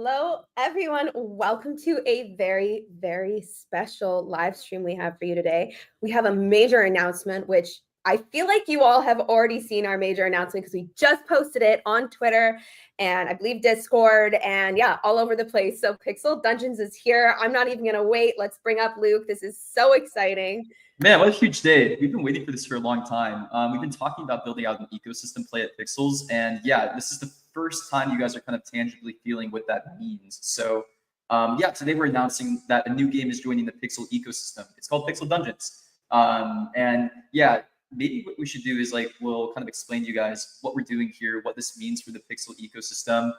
Hello, everyone. Welcome to a very, very special live stream we have for you today. We have a major announcement, which I feel like you all have already seen our major announcement because we just posted it on Twitter and I believe Discord and yeah, all over the place. So Pixel Dungeons is here. I'm not even going to wait. Let's bring up Luke. This is so exciting. Man, what a huge day. We've been waiting for this for a long time. We've been talking about building out an ecosystem play at Pixels. And yeah, this is the first time you guys are kind of tangibly feeling what that means. So yeah, today we're announcing that a new game is joining the Pixel ecosystem. It's called Pixel Dungeons. And yeah, maybe what we should do is we'll kind of explain to you guys what we're doing here, what this means for the Pixel ecosystem.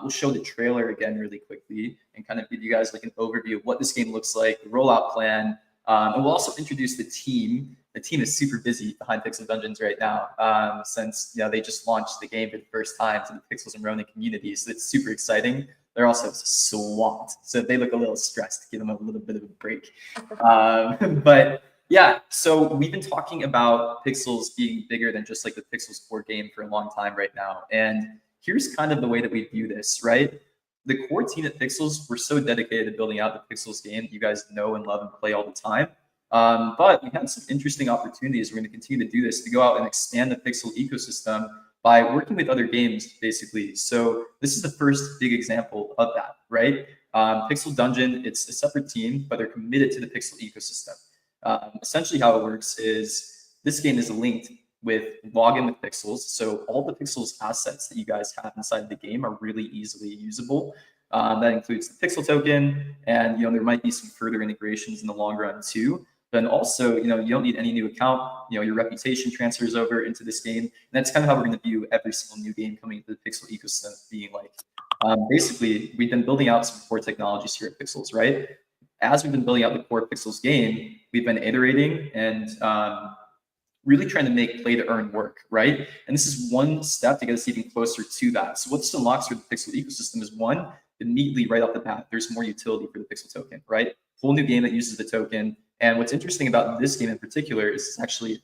We'll show the trailer again really quickly and kind of give you guys like an overview of what this game looks like, the rollout plan. And we'll also introduce the team. The team is super busy behind Pixel Dungeons right now, since they just launched the game for the first time to the Pixels and Ronin community. So it's super exciting. They're also swamped, so if they look a little stressed, give them a little bit of a break. But yeah, so we've been talking about Pixels being bigger than just like the Pixels core game for a long time right now. And here's kind of the way that we view this, right? The core team at Pixels, we're so dedicated to building out the Pixels game that you guys know and love and play all the time. But we have some interesting opportunities. We're going to continue to do this, to go out and expand the Pixel ecosystem by working with other games, basically. So this is the first big example of that, right? Pixel Dungeon, it's a separate team, but they're committed to the Pixel ecosystem. Essentially how it works is this game is linked with login with Pixels. So all the Pixels assets that you guys have inside the game are really easily usable. That includes the Pixel token, and there might be some further integrations in the long run too. But also, you don't need any new account. Your reputation transfers over into this game. And that's kind of how we're going to view every single new game coming into the Pixel ecosystem being like. Basically, we've been building out some core technologies here at Pixels, right? As we've been building out the core Pixels game, we've been iterating and really trying to make play to earn work, right? And this is one step to get us even closer to that. So what this unlocks for the Pixel ecosystem is one, immediately right off the bat, there's more utility for the Pixel token, right? Whole new game that uses the token. And what's interesting about this game in particular is it's actually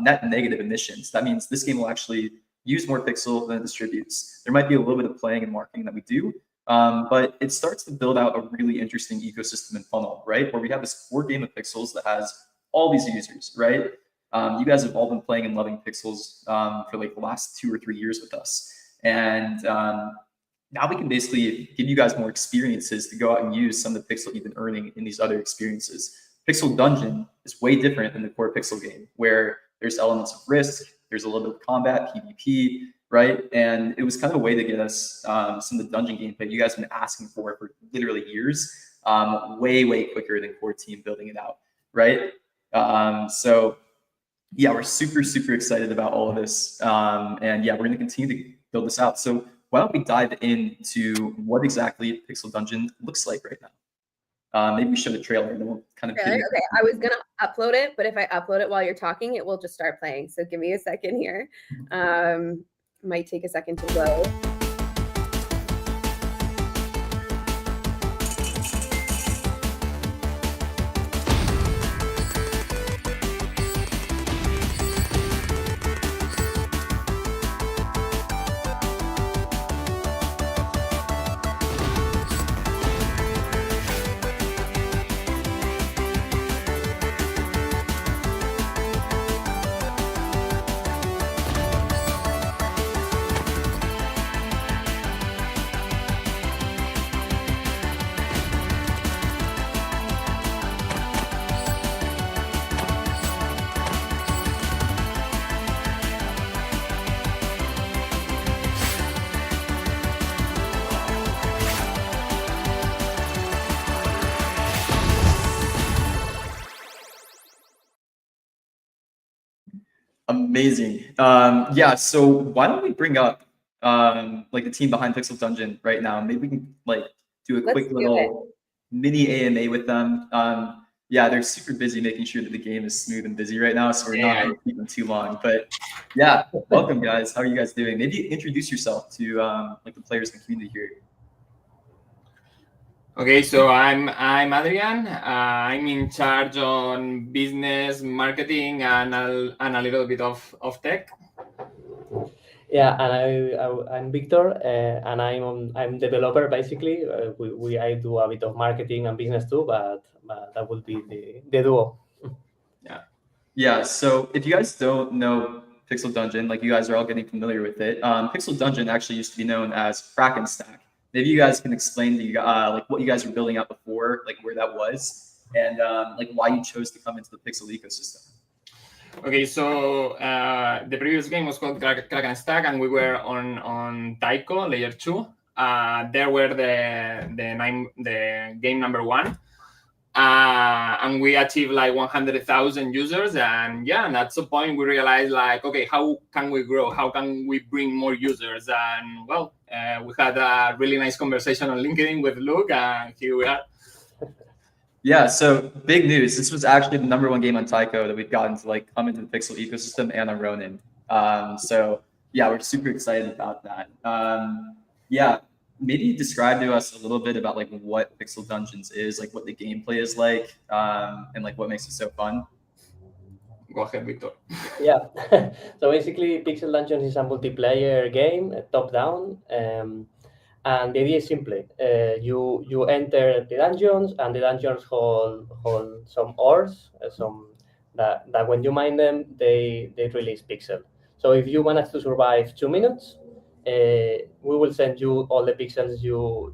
net negative emissions. That means this game will actually use more Pixel than it distributes. There might be a little bit of playing and marketing that we do, but it starts to build out a really interesting ecosystem and funnel, right? Where we have this core game of Pixels that has all these users, right? You guys have all been playing and loving Pixels for like the last 2 or 3 years with us. And now we can basically give you guys more experiences to go out and use some of the Pixel you've been earning in these other experiences. Pixel Dungeon is way different than the core Pixel game, where there's elements of risk, there's a little bit of combat, PvP, right? And it was kind of a way to get us some of the dungeon gameplay you guys have been asking for literally years, way, way quicker than core team building it out, right? So yeah, we're super, super excited about all of this. And yeah, we're going to continue to build this out. So why don't we dive into what exactly Pixel Dungeon looks like right now? Maybe we show the trailer and then we'll kind of... Okay, I was going to upload it, but if I upload it while you're talking, it will just start playing. So give me a second here. Might take a second to load. Amazing. Yeah, so why don't we bring up like the team behind Pixel Dungeon right now? Maybe we can do a quick little mini AMA with them. Yeah, they're super busy making sure that the game is smooth and busy right now, so we're not going to keep them too long. But yeah, welcome guys. How are you guys doing? Maybe introduce yourself to like the players in the community here. Okay, so I'm Adrian. I'm in charge on business, marketing, and a little bit of tech. Yeah, and I'm Victor, and I'm developer basically. I do a bit of marketing and business too, but that would be the duo. Yeah, so if you guys don't know Pixel Dungeon, like you guys are all getting familiar with it, Pixel Dungeon actually used to be known as Kraken Stack. Maybe you guys can explain like what you guys were building out before, like where that was, and like why you chose to come into the Pixel ecosystem. Okay, so the previous game was called Kraken Stack, and we were on Taiko Layer 2. There were the game number 1. And we achieved like 100,000 users, and yeah, and at some point we realized like, okay, how can we grow? How can we bring more users? And well, we had a really nice conversation on LinkedIn with Luke, and here we are. Yeah, so big news. This was actually the number 1 game on Taiko that we've gotten to like come into the Pixel ecosystem and on Ronin. So yeah, we're super excited about that. Yeah. Maybe describe to us a little bit about like what Pixel Dungeons is, like what the gameplay is like, and like what makes it so fun. Go ahead, Victor. Yeah, so basically Pixel Dungeons is a multiplayer game, top-down, and the idea is simple. You enter the dungeons, and the dungeons hold some ores, that when you mine them, they release pixel. So if you manage to survive 2 minutes, we will send you all the pixels you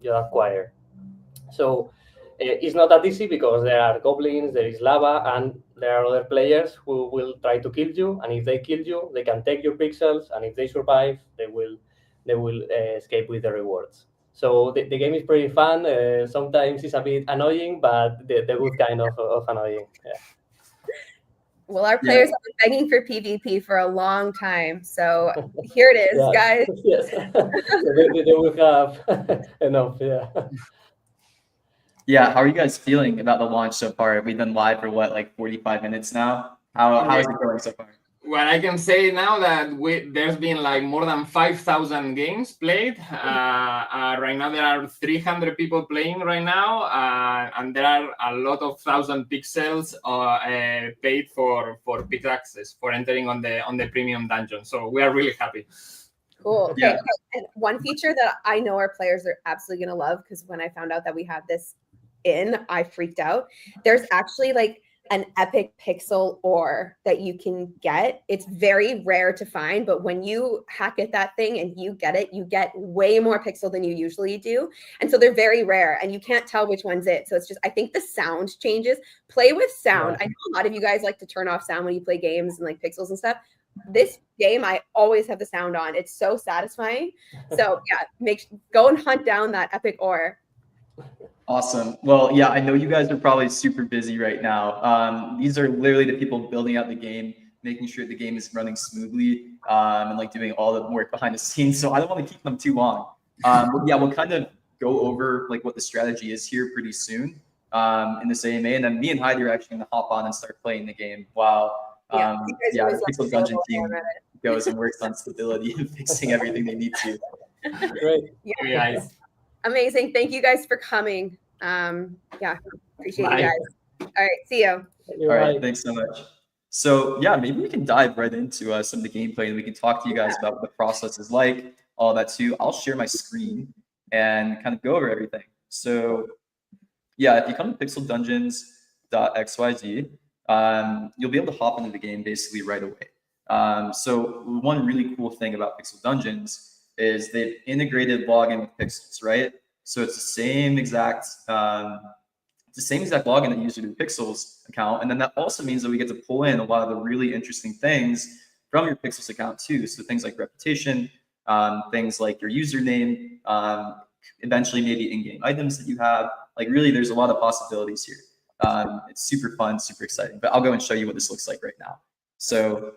acquire. So it's not that easy because there are goblins, there is lava, and there are other players who will try to kill you. And if they kill you, they can take your pixels, and if they survive, they will escape with the rewards. So the game is pretty fun. Sometimes it's a bit annoying, but the good kind of annoying. Yeah. Well, our players have been begging for PvP for a long time, so here it is, guys. Yes, they will have enough. Yeah. Yeah, how are you guys feeling about the launch so far? We've been live for what, like 45 minutes now? How is it going so far? Well, I can say now that there's been like more than 5,000 games played. Right now there are 300 people playing right now, and there are a lot of 1,000 pixels paid for Pix Access for entering on the premium dungeon. So we are really happy. Cool. Okay. Yeah. And one feature that I know our players are absolutely going to love, because when I found out that we had this I freaked out. There's actually like an epic pixel ore that you can get. It's very rare to find, but when you hack at that thing and you get it, you get way more pixel than you usually do. And so they're very rare and you can't tell which one's it. So it's just, I think the sound changes. Play with sound. Yeah. I know a lot of you guys like to turn off sound when you play games and like pixels and stuff. This game, I always have the sound on. It's so satisfying. So yeah, go and hunt down that epic ore. Awesome. Well, yeah, I know you guys are probably super busy right now. These are literally the people building out the game, making sure the game is running smoothly, and like doing all the work behind the scenes. So I don't want to keep them too long. But yeah, we'll kind of go over like what the strategy is here pretty soon in this AMA, and then me and Heidi are actually going to hop on and start playing the game while the Pixel Dungeon team goes and works on stability and fixing everything they need to. Great. Yeah. Amazing. Thank you guys for coming. Appreciate Bye. you guys. All right. See you. All right. Thanks so much. So yeah, maybe we can dive right into some of the gameplay and we can talk to you guys about what the process is like, all that too. I'll share my screen and kind of go over everything. So yeah, if you come to pixeldungeons.xyz, you'll be able to hop into the game basically right away. So one really cool thing about Pixel Dungeons is they've integrated login with Pixels, right? So it's the same exact login that you use to do Pixels account, and then that also means that we get to pull in a lot of the really interesting things from your Pixels account too. So things like reputation, things like your username, eventually maybe in-game items that you have. Like really, there's a lot of possibilities here. It's super fun, super exciting. But I'll go and show you what this looks like right now. So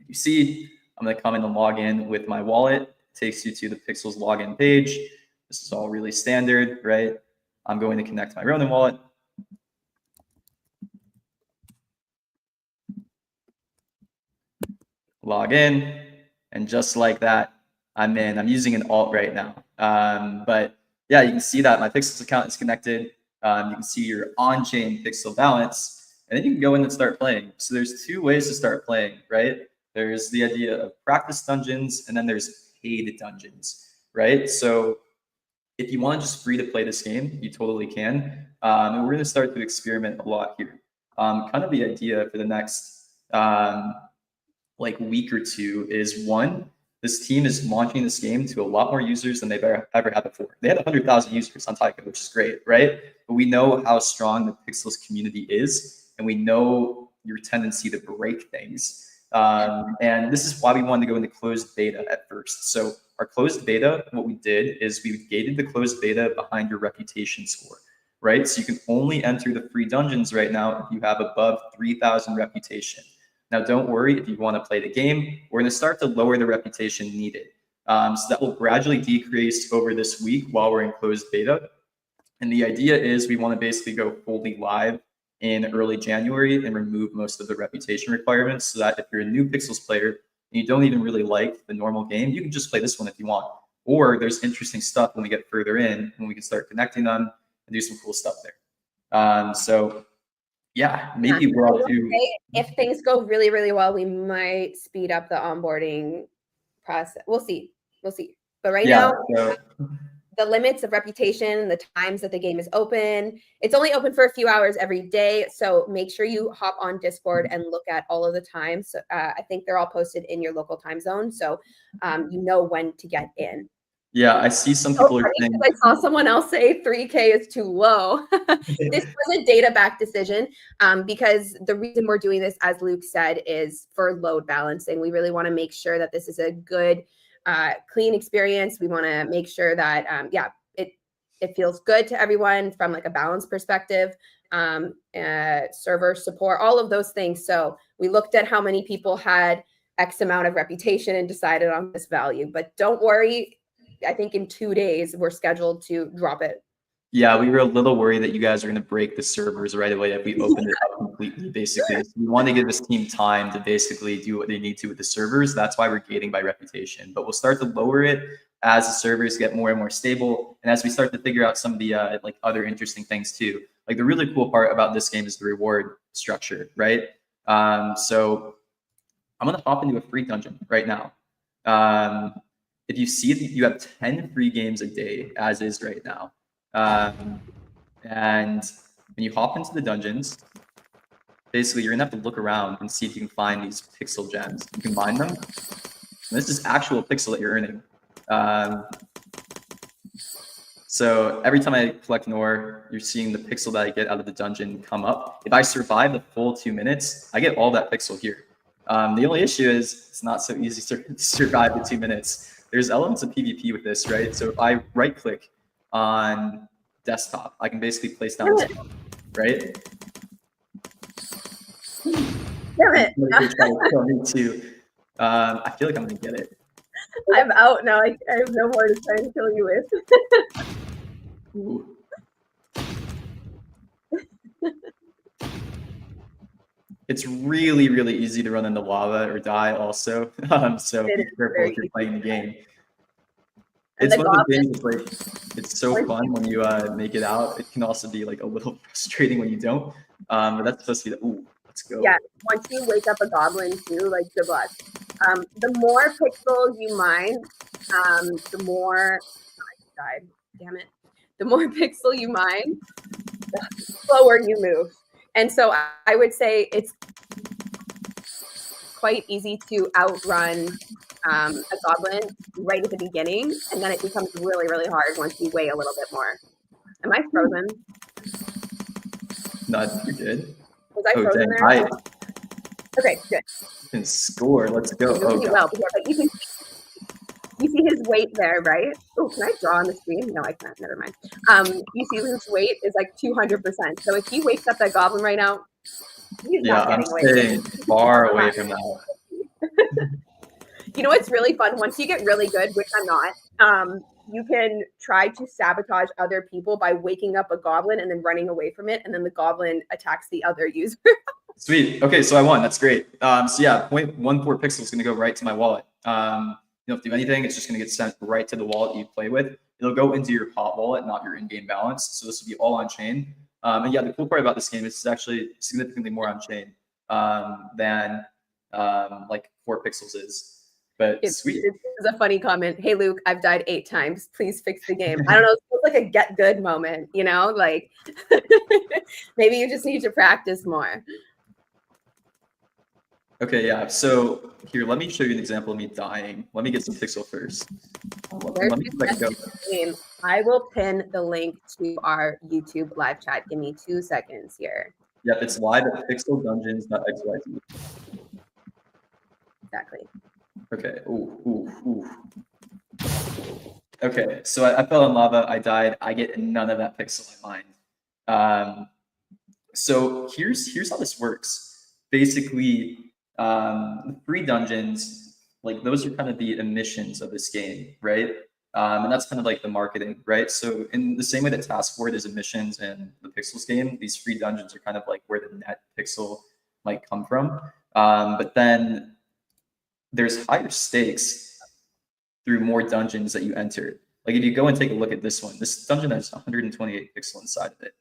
you see, I'm going to come in and log in with my wallet. Takes you to the Pixels login page. This is all really standard, right? I'm going to connect my Ronin wallet. Log in, and just like that, I'm in. I'm using an alt right now. But yeah, you can see that my Pixels account is connected. You can see your on-chain Pixel balance, and then you can go in and start playing. So there's 2 ways to start playing, right? There's the idea of practice dungeons, and then there's paid dungeons, right? So if you want to just free to play this game, you totally can. And we're going to start to experiment a lot here. Kind of the idea for the next like week or two is, one, this team is launching this game to a lot more users than they've ever had before. They had 100,000 users on Taiko, which is great, right? But we know how strong the Pixels community is, and we know your tendency to break things. And this is why we wanted to go into closed beta at first. So our closed beta, what we did is we gated the closed beta behind your reputation score, right? So you can only enter the free dungeons right now if you have above 3,000 reputation. Now, don't worry if you want to play the game. We're going to start to lower the reputation needed. So that will gradually decrease over this week while we're in closed beta. And the idea is we want to basically go fully live in early January and remove most of the reputation requirements, so that if you're a new Pixels player and you don't even really like the normal game, you can just play this one if you want. Or there's interesting stuff when we get further in, when we can start connecting them and do some cool stuff there. So yeah, maybe we're all too. If things go really, really well, we might speed up the onboarding process. We'll see. But right now, the limits of reputation, the times that the game is open, it's only open for a few hours every day. So make sure you hop on Discord and look at all of the times. So, I think they're all posted in your local time zone. So you know when to get in. Yeah, I see some people are saying. I saw someone else say 3K is too low. This was a data-backed decision because the reason we're doing this, as Luke said, is for load balancing. We really want to make sure that this is a good, clean experience. We want to make sure that, it feels good to everyone from like a balance perspective, server support, all of those things. So we looked at how many people had X amount of reputation and decided on this value. But don't worry. I think in 2 days, we're scheduled to drop it. Yeah, we were a little worried that you guys are going to break the servers right away if we opened it up completely, basically. So we want to give this team time to basically do what they need to with the servers. That's why we're gating by reputation. But we'll start to lower it as the servers get more and more stable, and as we start to figure out some of the like other interesting things too. Like the really cool part about this game is the reward structure, right? So I'm going to hop into a free dungeon right now. If you see that you have 10 free games a day, as is right now, and when you hop into the dungeons, basically you're gonna have to look around and see if you can find these pixel gems. You can mine them. And this is actual pixel that you're earning. So every time I collect an ore, you're seeing the pixel that I get out of the dungeon come up. If I survive the full 2 minutes, I get all that pixel here. The only issue is it's not so easy to survive the 2 minutes. There's elements of PvP with this, right? So if I right click on desktop, I can basically place down this block, right? Damn it. I feel like I'm gonna get it. I'm out now. I have no more to try and kill you with. Ooh. It's really, really easy to run into lava or die also. So be careful if you're playing the game. It's one of the things, like, it's so fun when you make it out. It can also be like a little frustrating when you don't. But that's supposed to be the, ooh, let's go. Yeah, once you wake up a goblin too, like good luck. The more pixels you mine, the more, I died, damn it. The more pixel you mine, the slower you move. And so I would say it's quite easy to outrun a goblin right at the beginning, and then it becomes really, really hard once you weigh a little bit more. Am I frozen? No, you're good. Was I frozen there? Okay, good. You can score. Let's go. Oh, well, but you see his weight there, right? Oh, can I draw on the screen? No, I can't. Never mind. You see his weight is like 200%. So if he wakes up that goblin right now, he's not getting away. I'm staying far away from that. You know what's really fun? Once you get really good, which I'm not, you can try to sabotage other people by waking up a goblin and then running away from it, and then the goblin attacks the other user. Sweet. Okay, so I won. That's great. So yeah, 0.14 pixels is going to go right to my wallet. You don't have to do anything. It's just going to get sent right to the wallet you play with. It'll go into your hot wallet, not your in-game balance. So this will be all on chain. And yeah, the cool part about this game is it's actually significantly more on chain than like 4 pixels is. But sweet. It's a funny comment. Hey, Luke, I've died 8 times. Please fix the game. I don't know. It feels like a get good moment, you know? Like, maybe you just need to practice more. Okay, yeah. So here, let me show you an example of me dying. Let me get some pixel first. Let me let go. I will pin the link to our YouTube live chat. Give me 2 seconds here. Yep, it's live at pixeldungeons.xyz. Exactly. Okay. Ooh. Okay, so I fell in lava. I died. I get none of that pixel I mined. So here's how this works. Basically, the free dungeons, like those are kind of the emissions of this game, right? And that's kind of like the marketing, right? So in the same way that Task Force is emissions in the Pixels game, these free dungeons are kind of like where the net pixel might come from. But then there's higher stakes through more dungeons that you enter. Like if you go and take a look at this one, this dungeon has 128 pixel inside of it.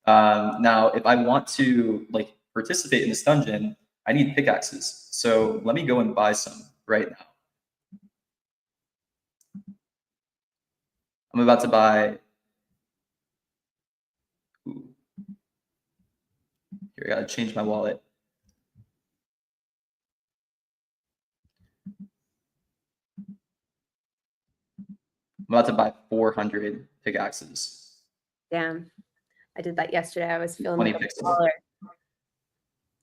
Now, if I want to like participate in this dungeon, I need pickaxes. So let me go and buy some right now. I'm about to buy. Ooh. Here, I gotta change my wallet. I'm about to buy 400 pickaxes. Damn. I did that yesterday. I was feeling 20 like a pixels. baller.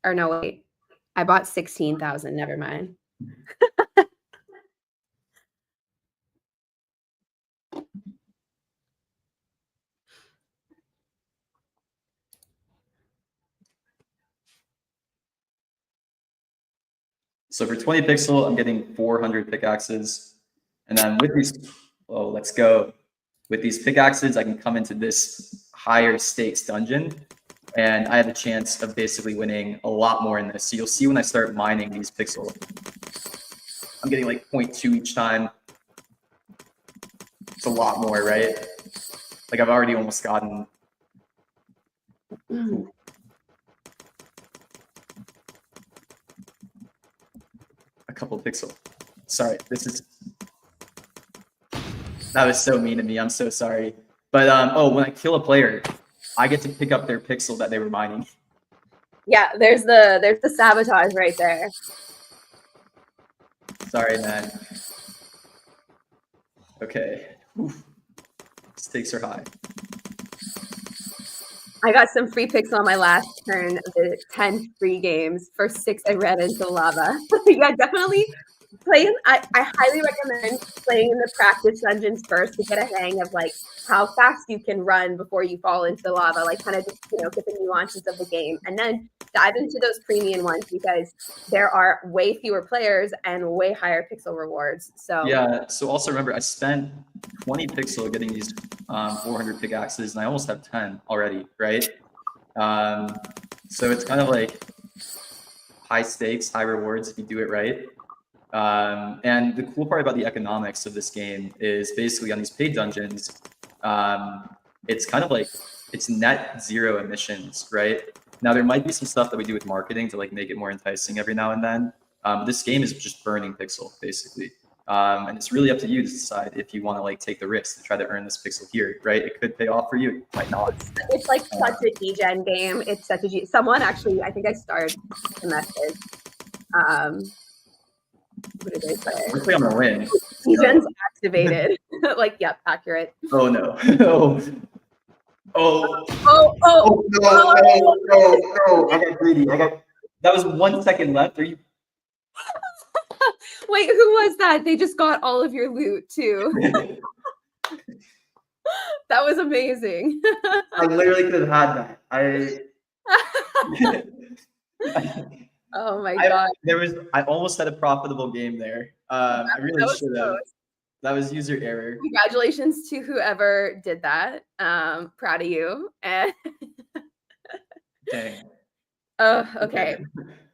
Or no, wait. I bought 16,000. Never mind. So for 20 pixel, I'm getting 400 pickaxes. And then with these, oh, let's go. With these pickaxes, I can come into this higher stakes dungeon. And I have a chance of basically winning a lot more in this. So you'll see when I start mining these pixel, I'm getting like 0.2 each time. It's a lot more, right? Like I've already almost gotten. Ooh. A couple pixel. Sorry, that was so mean of me. I'm so sorry. But oh, when I kill a player, I get to pick up their pixel that they were mining. Yeah, there's the sabotage right there. Sorry, man. Okay. Oof. Stakes are high. I got some free pixel on my last turn of the 10 free games. First 6 I ran into lava. Yeah, definitely play. I highly recommend playing in the practice dungeons first to get a hang of like how fast you can run before you fall into the lava, like kind of just, you know, get the nuances of the game, and then dive into those premium ones because there are way fewer players and way higher pixel rewards. So yeah. So also remember, I spent 20 pixel getting these 400 pickaxes, and I almost have 10 already, right? So it's kind of like high stakes, high rewards if you do it right. And the cool part about the economics of this game is basically on these paid dungeons, it's kind of like it's net zero emissions, right? Now there might be some stuff that we do with marketing to like make it more enticing every now and then. This game is just burning pixel basically. And it's really up to you to decide if you want to like take the risk to try to earn this pixel here, right? It could pay off for you, it might not. it's like such a degen game. It's such a someone actually, I think I started the message. What did they say? Hopefully I'm gonna win. Degen's activated. Like, yep, accurate. Oh no. Oh. Oh, No. I got greedy. That was 1 second left. Are you? Wait, who was that? They just got all of your loot too. That was amazing. I literally could have had that. Oh my god. I almost had a profitable game there. I really should have. That was user error. Congratulations to whoever did that. Proud of you. And Dang. okay.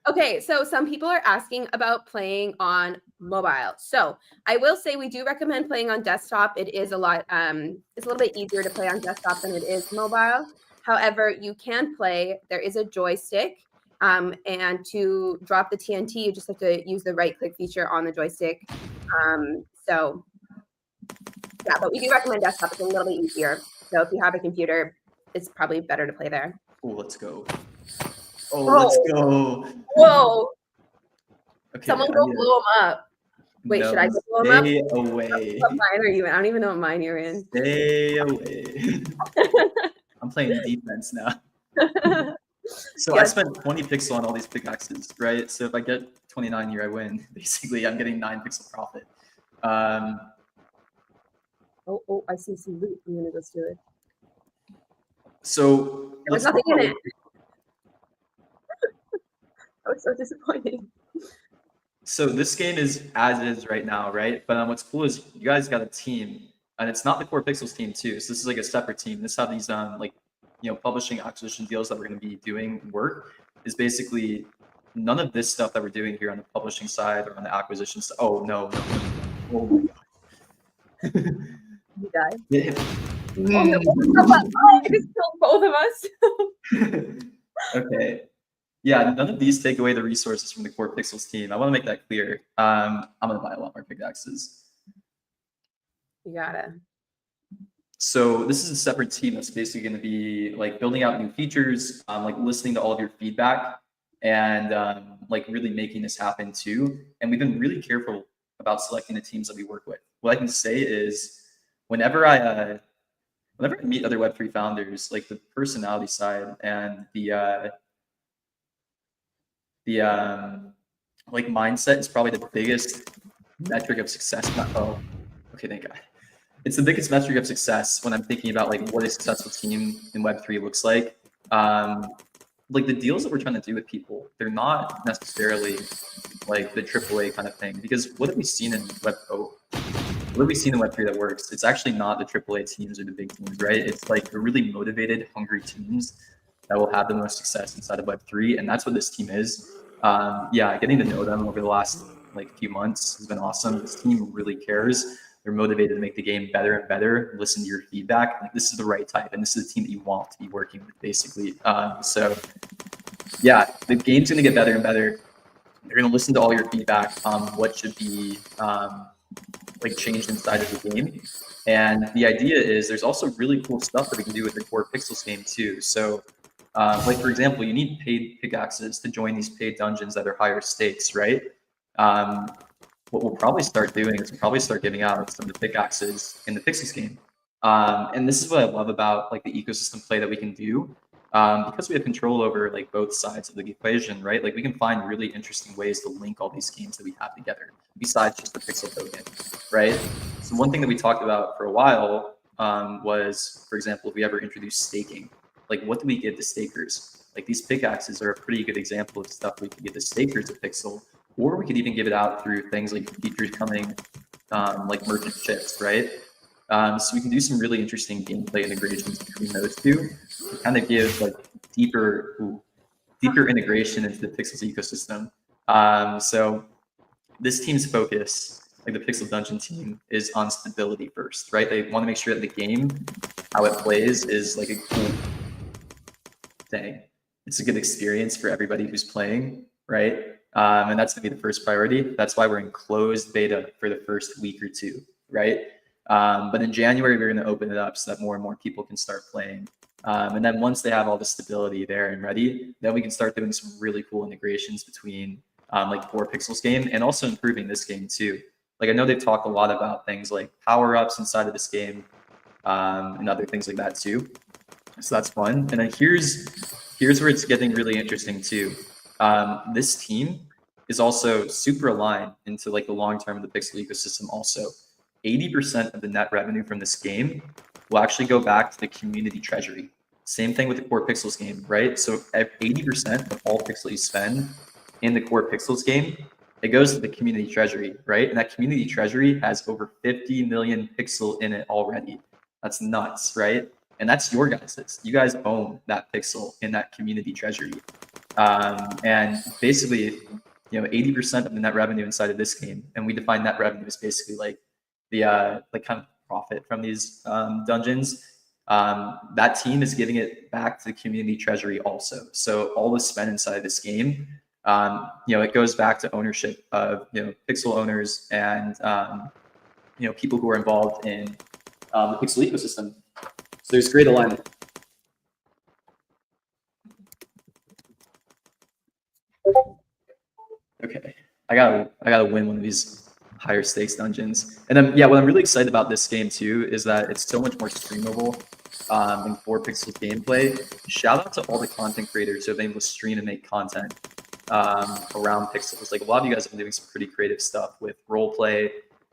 Okay, so some people are asking about playing on mobile. So I will say we do recommend playing on desktop. It is a lot, it's a little bit easier to play on desktop than it is mobile. However, you can play, there is a joystick. And to drop the TNT, you just have to use the right click feature on the joystick. So yeah, but we do recommend desktop. It's a little bit easier. So if you have a computer, it's probably better to play there. Oh, let's go. Oh, let's go. Whoa. Okay, Someone I go need to- blow him up. Wait, No, should I go blow him up? Stay away. What mine are you in? I don't even know what mine you're in. Stay away. I'm playing defense now. So I Yes. spent 20 pixel on all these pickaxes, right? So if I get 29 here, I win. Basically, I'm getting 9 pixel profit. Oh, I see some loot. I'm gonna go steal it. So There was let's nothing talk in about- it. I was so disappointed. So this game is as is right now, right? But what's cool is you guys got a team, and it's not the Core Pixels team too. So this is like a separate team. This is how these publishing acquisition deals that we're going to be doing work. Is basically none of this stuff that we're doing here on the publishing side or on the acquisition side. Oh no! Oh my god! You died. Yeah. Oh, no. Oh, it just killed both of us. Okay. Yeah, none of these take away the resources from the Core Pixels team. I want to make that clear. I'm going to buy a lot more pickaxes. You gotta. So this is a separate team that's basically going to be like building out new features, like listening to all of your feedback, and like really making this happen too. And we've been really careful about selecting the teams that we work with. What I can say is, whenever I meet other Web3 founders, like the personality side and the like mindset is probably the biggest metric of success. Okay, thank God. It's the biggest metric of success when I'm thinking about like what a successful team in Web3 looks like. Like the deals that we're trying to do with people, they're not necessarily like the AAA kind of thing. Because what have we seen in What have we seen in Web3 that works? It's actually not the AAA teams or the big teams, right? It's like the really motivated, hungry teams that will have the most success inside of Web3, and that's what this team is. Yeah, getting to know them over the last like few months has been awesome. This team really cares. They're motivated to make the game better and better. Listen to your feedback. Like this is the right type, and this is the team that you want to be working with, basically. So, yeah, the game's gonna get better and better. They're gonna listen to all your feedback on what should be like changed inside of the game. And the idea is there's also really cool stuff that we can do with the Core Pixels game too. So, like for example, you need paid pickaxes to join these paid dungeons that are higher stakes, right? What we'll probably start doing is we'll probably start giving out some of the pickaxes in the Pixels game. And this is what I love about like the ecosystem play that we can do. Because we have control over like both sides of the equation, right? Like we can find really interesting ways to link all these games that we have together besides just the pixel token, right? So one thing that we talked about for a while was, for example, if we ever introduce staking, like what do we give to stakers? Like these pickaxes are a pretty good example of stuff we could give to stakers of Pixel, or we could even give it out through things like features coming like merchant chips, right? So we can do some really interesting gameplay integrations between those two to kind of give like deeper integration into the Pixels ecosystem. So this team's focus, like the Pixel Dungeon team, is on stability first, right? They want to make sure that the game, how it plays, is like a cool thing. It's a good experience for everybody who's playing, right? And that's gonna be the first priority. That's why we're in closed beta for the first week or two, right? But in January, we're gonna open it up so that more and more people can start playing. And then once they have all the stability there and ready, then we can start doing some really cool integrations between like Core Pixels game and also improving this game too. Like I know they've talked a lot about things like power-ups inside of this game and other things like that too. So that's fun. And then here's where it's getting really interesting too. This team is also super aligned into like the long term of the Pixel ecosystem also. 80% of the net revenue from this game will actually go back to the community treasury. Same thing with the Core Pixels game, right? So 80% of all pixel you spend in the Core Pixels game, it goes to the community treasury, right? And that community treasury has over 50 million pixel in it already. That's nuts, right? And that's your guys's. You guys own that pixel in that community treasury. And basically, 80% of the net revenue inside of this game, and we define net revenue as basically like the like kind of profit from these dungeons. that team is giving it back to the community treasury also. So all the spend inside this game, it goes back to ownership of Pixel owners and people who are involved in the Pixel ecosystem. So there's great alignment. Okay, I gotta win one of these higher stakes dungeons. And then what I'm really excited about this game too is that it's so much more streamable in 4Pixels gameplay. Shout out to all the content creators who have been able to stream and make content around Pixels. Like a lot of you guys have been doing some pretty creative stuff with roleplay,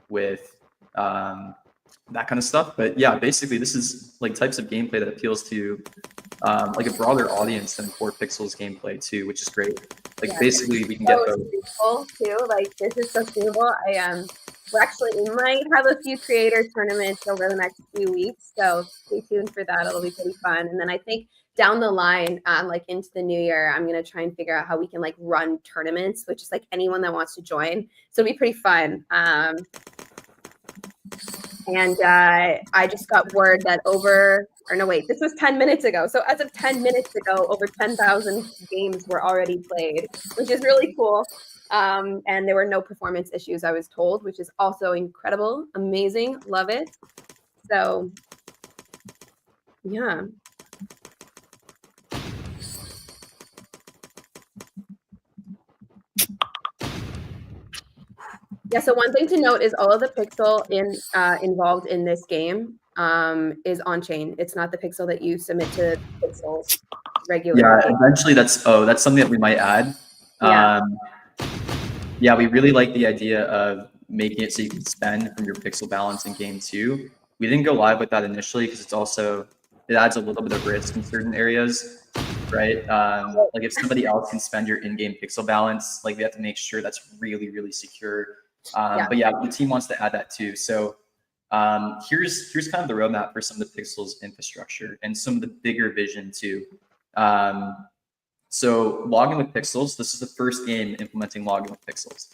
with that kind of stuff. But yeah, basically this is like types of gameplay that appeals to like a broader audience than 4Pixels gameplay too, which is great. Like basically we can get both. Cool too. Like this is so cool. We might have a few creator tournaments over the next few weeks, so stay tuned for that. It'll be pretty fun. And then I think down the line, like into the new year, I'm gonna try and figure out how we can like run tournaments, which is like anyone that wants to join. So it'll be pretty fun. And I just got word that this was 10 minutes ago. So as of 10 minutes ago, over 10,000 games were already played, which is really cool. And there were no performance issues, I was told, which is also incredible, amazing, love it. So, yeah. Yeah, so one thing to note is all of the Pixel involved in this game is on-chain. It's not the Pixel that you submit to Pixels regularly. Yeah, eventually that's something that we might add. Yeah, we really like the idea of making it so you can spend from your Pixel balance in game 2. We didn't go live with that initially because it adds a little bit of risk in certain areas, right? Like if somebody else can spend your in-game Pixel balance, like we have to make sure that's really, really secure. But yeah, the team wants to add that too. So here's kind of the roadmap for some of the Pixels infrastructure and some of the bigger vision too. So login with Pixels, this is the first game implementing login with Pixels.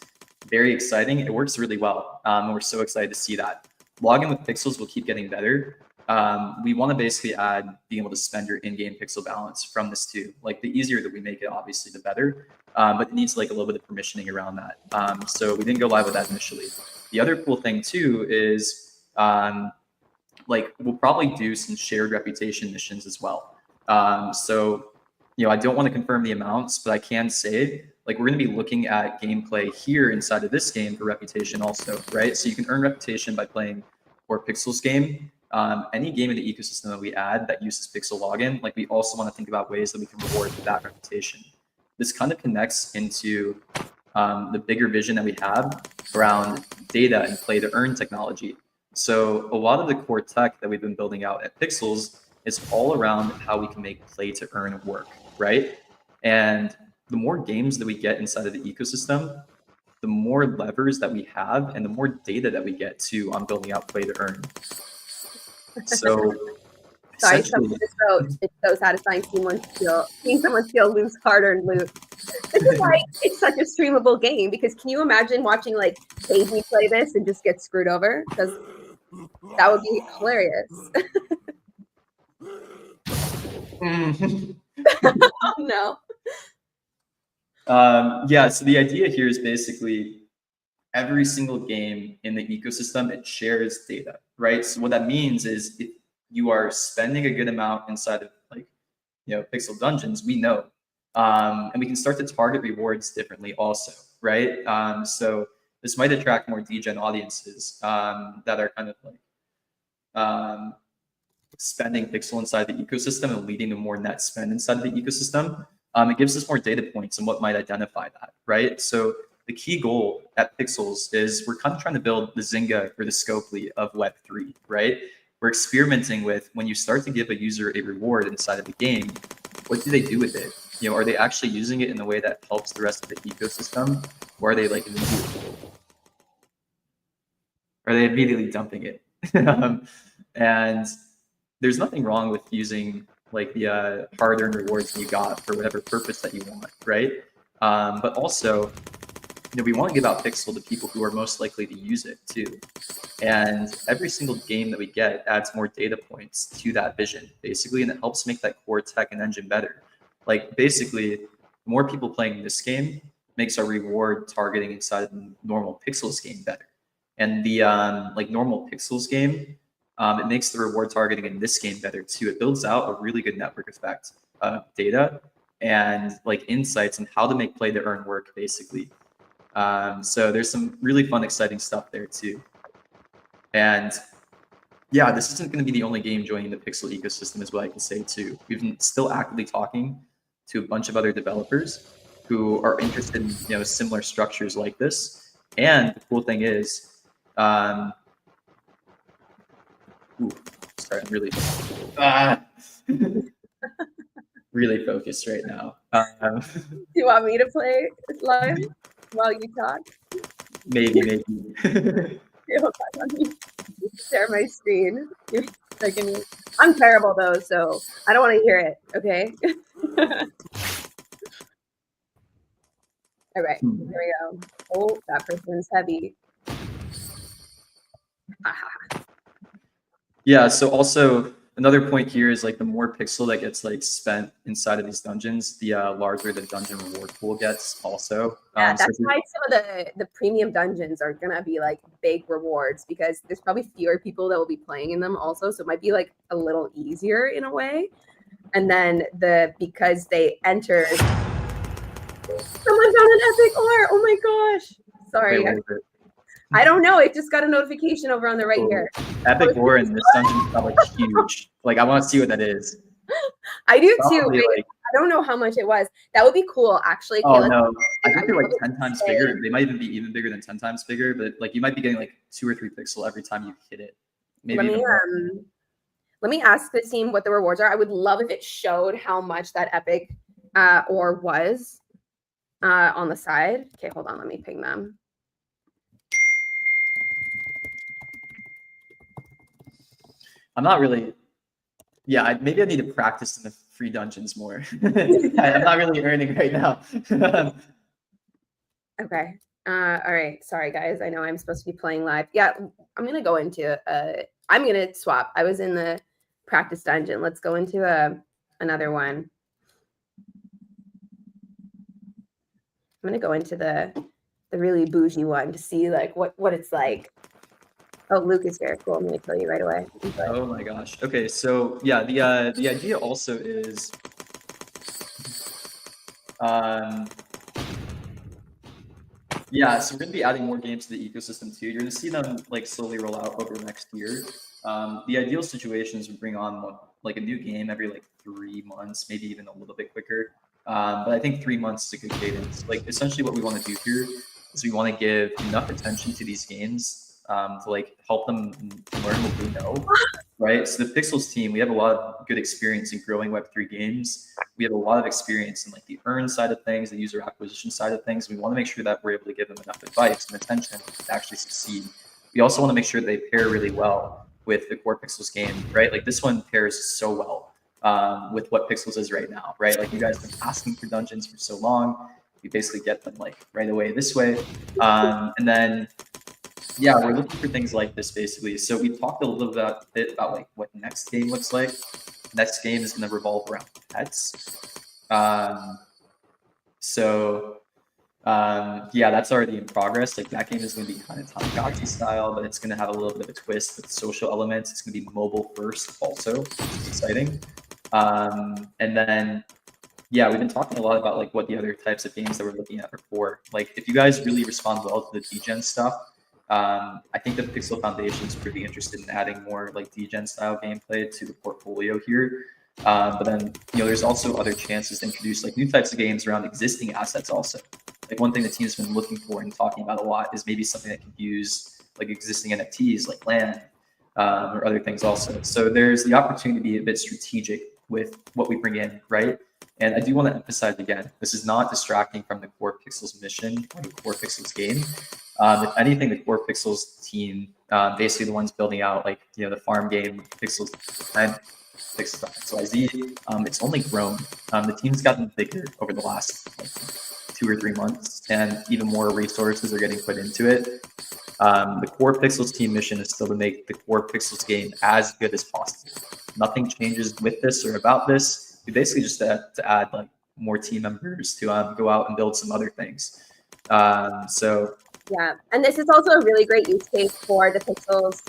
Very exciting. It works really well. And we're so excited to see that. Login with Pixels will keep getting better. We want to basically add being able to spend your in-game Pixel balance from this too. Like the easier that we make it, obviously, the better. But it needs like a little bit of permissioning around that. So we didn't go live with that initially. The other cool thing too is like we'll probably do some shared reputation missions as well. So I don't want to confirm the amounts, but I can say like we're going to be looking at gameplay here inside of this game for reputation also, right? So you can earn reputation by playing 4Pixels game. Any game in the ecosystem that we add that uses Pixel login, like we also want to think about ways that we can reward that reputation. This kind of connects into the bigger vision that we have around data and play to earn technology. So a lot of the core tech that we've been building out at Pixels is all around how we can make play to earn work, right? And the more games that we get inside of the ecosystem, the more levers that we have and the more data that we get to on building out play to earn. So sorry, it's so satisfying seeing someone steal loot's hard-earned loot. This is why it's such a streamable game, because can you imagine watching like Daisy play this and just get screwed over? Because that would be hilarious. Oh no. Yeah, so the idea here is basically every single game in the ecosystem, it shares data, right? So what that means is if you are spending a good amount inside of like, Pixel dungeons, we know. And we can start to target rewards differently also, right? So this might attract more degen audiences that are kind of like spending Pixel inside the ecosystem and leading to more net spend inside of the ecosystem. It gives us more data points on what might identify that, right? So the key goal at Pixels is we're kind of trying to build the Zynga or the Scopely of Web3, right? We're experimenting with when you start to give a user a reward inside of the game, what do they do with it? Are they actually using it in a way that helps the rest of the ecosystem? Or are they like immediately dumping it? And there's nothing wrong with using like the hard-earned rewards you got for whatever purpose that you want, right? But also, we want to give out Pixel to people who are most likely to use it too. And every single game that we get adds more data points to that vision, basically, and it helps make that core tech and engine better. Like basically, more people playing this game makes our reward targeting inside of the normal Pixels game better. And the like normal Pixels game, it makes the reward targeting in this game better too. It builds out a really good network effect of data and like insights on how to make play to earn work, basically. So there's some really fun, exciting stuff there too. And yeah, this isn't going to be the only game joining the Pixel ecosystem, is what I can say too. We've been still actively talking to a bunch of other developers who are interested in similar structures like this. And the cool thing is, sorry, I'm really really focused right now. Do you want me to play live while you talk? Maybe. Okay, hold on, let me share my screen. I'm terrible though, so I don't want to hear it. Okay. All right, here we go. Oh, that person's heavy. Yeah, so also another point here is like the more pixel that gets like spent inside of these dungeons, the larger the dungeon reward pool gets also. Yeah, that's why some of the premium dungeons are gonna be like big rewards, because there's probably fewer people that will be playing in them also, so it might be like a little easier in a way. And then because they entered, someone found an epic ore. Oh my gosh! Sorry, Wait, I don't know. It just got a notification over on the right here. Epic ore in this dungeon is probably huge. Like I want to see what that is. I do too. Probably, like, I don't know how much it was. That would be cool, actually. Oh Okay, no, I think they're like 10 times bigger. They might even be even bigger than 10 times bigger. But like you might be getting like 2 or 3 pixel every time you hit it. Maybe. Let me ask the team what the rewards are. I would love if it showed how much that epic ore was on the side. Okay, hold on. Let me ping them. I'm not really. Yeah, maybe I need to practice in the free dungeons more. I'm not really earning right now. Okay. All right. Sorry, guys. I know I'm supposed to be playing live. Yeah, I'm gonna go into. I'm gonna swap. I was in the practice dungeon. Let's go into another one. I'm gonna go into the really bougie one to see like what it's like. Oh, Luke is here. Cool. I'm gonna kill you right away. Oh my gosh. Okay, so yeah, the idea also is yeah, so we're gonna be adding more games to the ecosystem too. You're gonna see them like slowly roll out over next year. The ideal situation is we bring on like a new game every like 3 months, maybe even a little bit quicker. But I think 3 months is a good cadence. Like essentially what we want to do here is we want to give enough attention to these games to like help them learn what we know, right? So the Pixels team, we have a lot of good experience in growing Web3 games. We have a lot of experience in like the earn side of things, the user acquisition side of things. We want to make sure that we're able to give them enough advice and attention to actually succeed. We also want to make sure they pair really well with the core Pixels game, right? Like this one pairs so well with what Pixels is right now, right? Like you guys have been asking for dungeons for so long. You basically get them like right away this way. And then yeah, we're looking for things like this basically. So we talked a little bit about like what next game looks like. Next game is going to revolve around pets. Yeah, that's already in progress. Like that game is going to be kind of Tamagotchi style, but it's going to have a little bit of a twist with social elements. It's going to be mobile first also, which is exciting. And then yeah, we've been talking a lot about like what the other types of games that we're looking at are for. Like if you guys really respond well to the degen stuff, I think the Pixel Foundation is pretty interested in adding more like degen style gameplay to the portfolio here. But then, there's also other chances to introduce like new types of games around existing assets also. Like one thing the team's been looking for and talking about a lot is maybe something that can use like existing NFTs like land or other things also. So there's the opportunity to be a bit strategic with what we bring in, right? And I do want to emphasize again, this is not distracting from the Core Pixels mission or the Core Pixels game. If anything, the Core Pixels team, basically the ones building out like the farm game Pixels and Pixels XYZ, it's only grown. The team's gotten bigger over the last like 2 or 3 months, and even more resources are getting put into it. The Core Pixels team mission is still to make the Core Pixels game as good as possible. Nothing changes with this or about this. We basically just have to add like more team members to go out and build some other things. So yeah, and this is also a really great use case for the Pixels.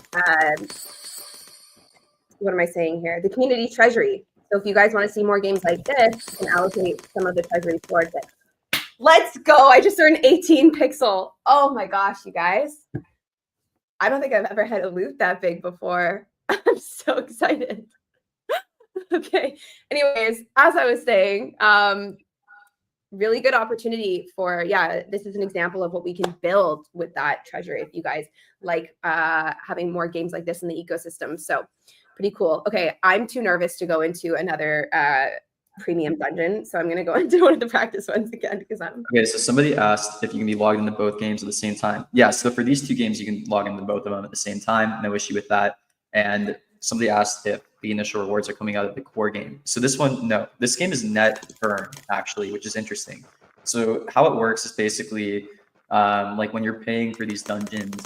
What am I saying here? The community treasury. So if you guys want to see more games like this, you can allocate some of the treasury towards it. Let's go. I just earned 18 pixel. Oh my gosh, you guys. I don't think I've ever had a loot that big before. I'm so excited. Okay. Anyways, as I was saying, really good opportunity for, yeah, this is an example of what we can build with that treasury if you guys like having more games like this in the ecosystem. So pretty cool. Okay, I'm too nervous to go into another premium dungeon, so I'm going to go into one of the practice ones again because I'm... Okay, so somebody asked if you can be logged into both games at the same time. Yeah, so for these 2 games, you can log into both of them at the same time. No issue with that. And somebody asked if the initial rewards are coming out of the core game. So this one, no. This game is net earn, actually, which is interesting. So how it works is basically like when you're paying for these dungeons,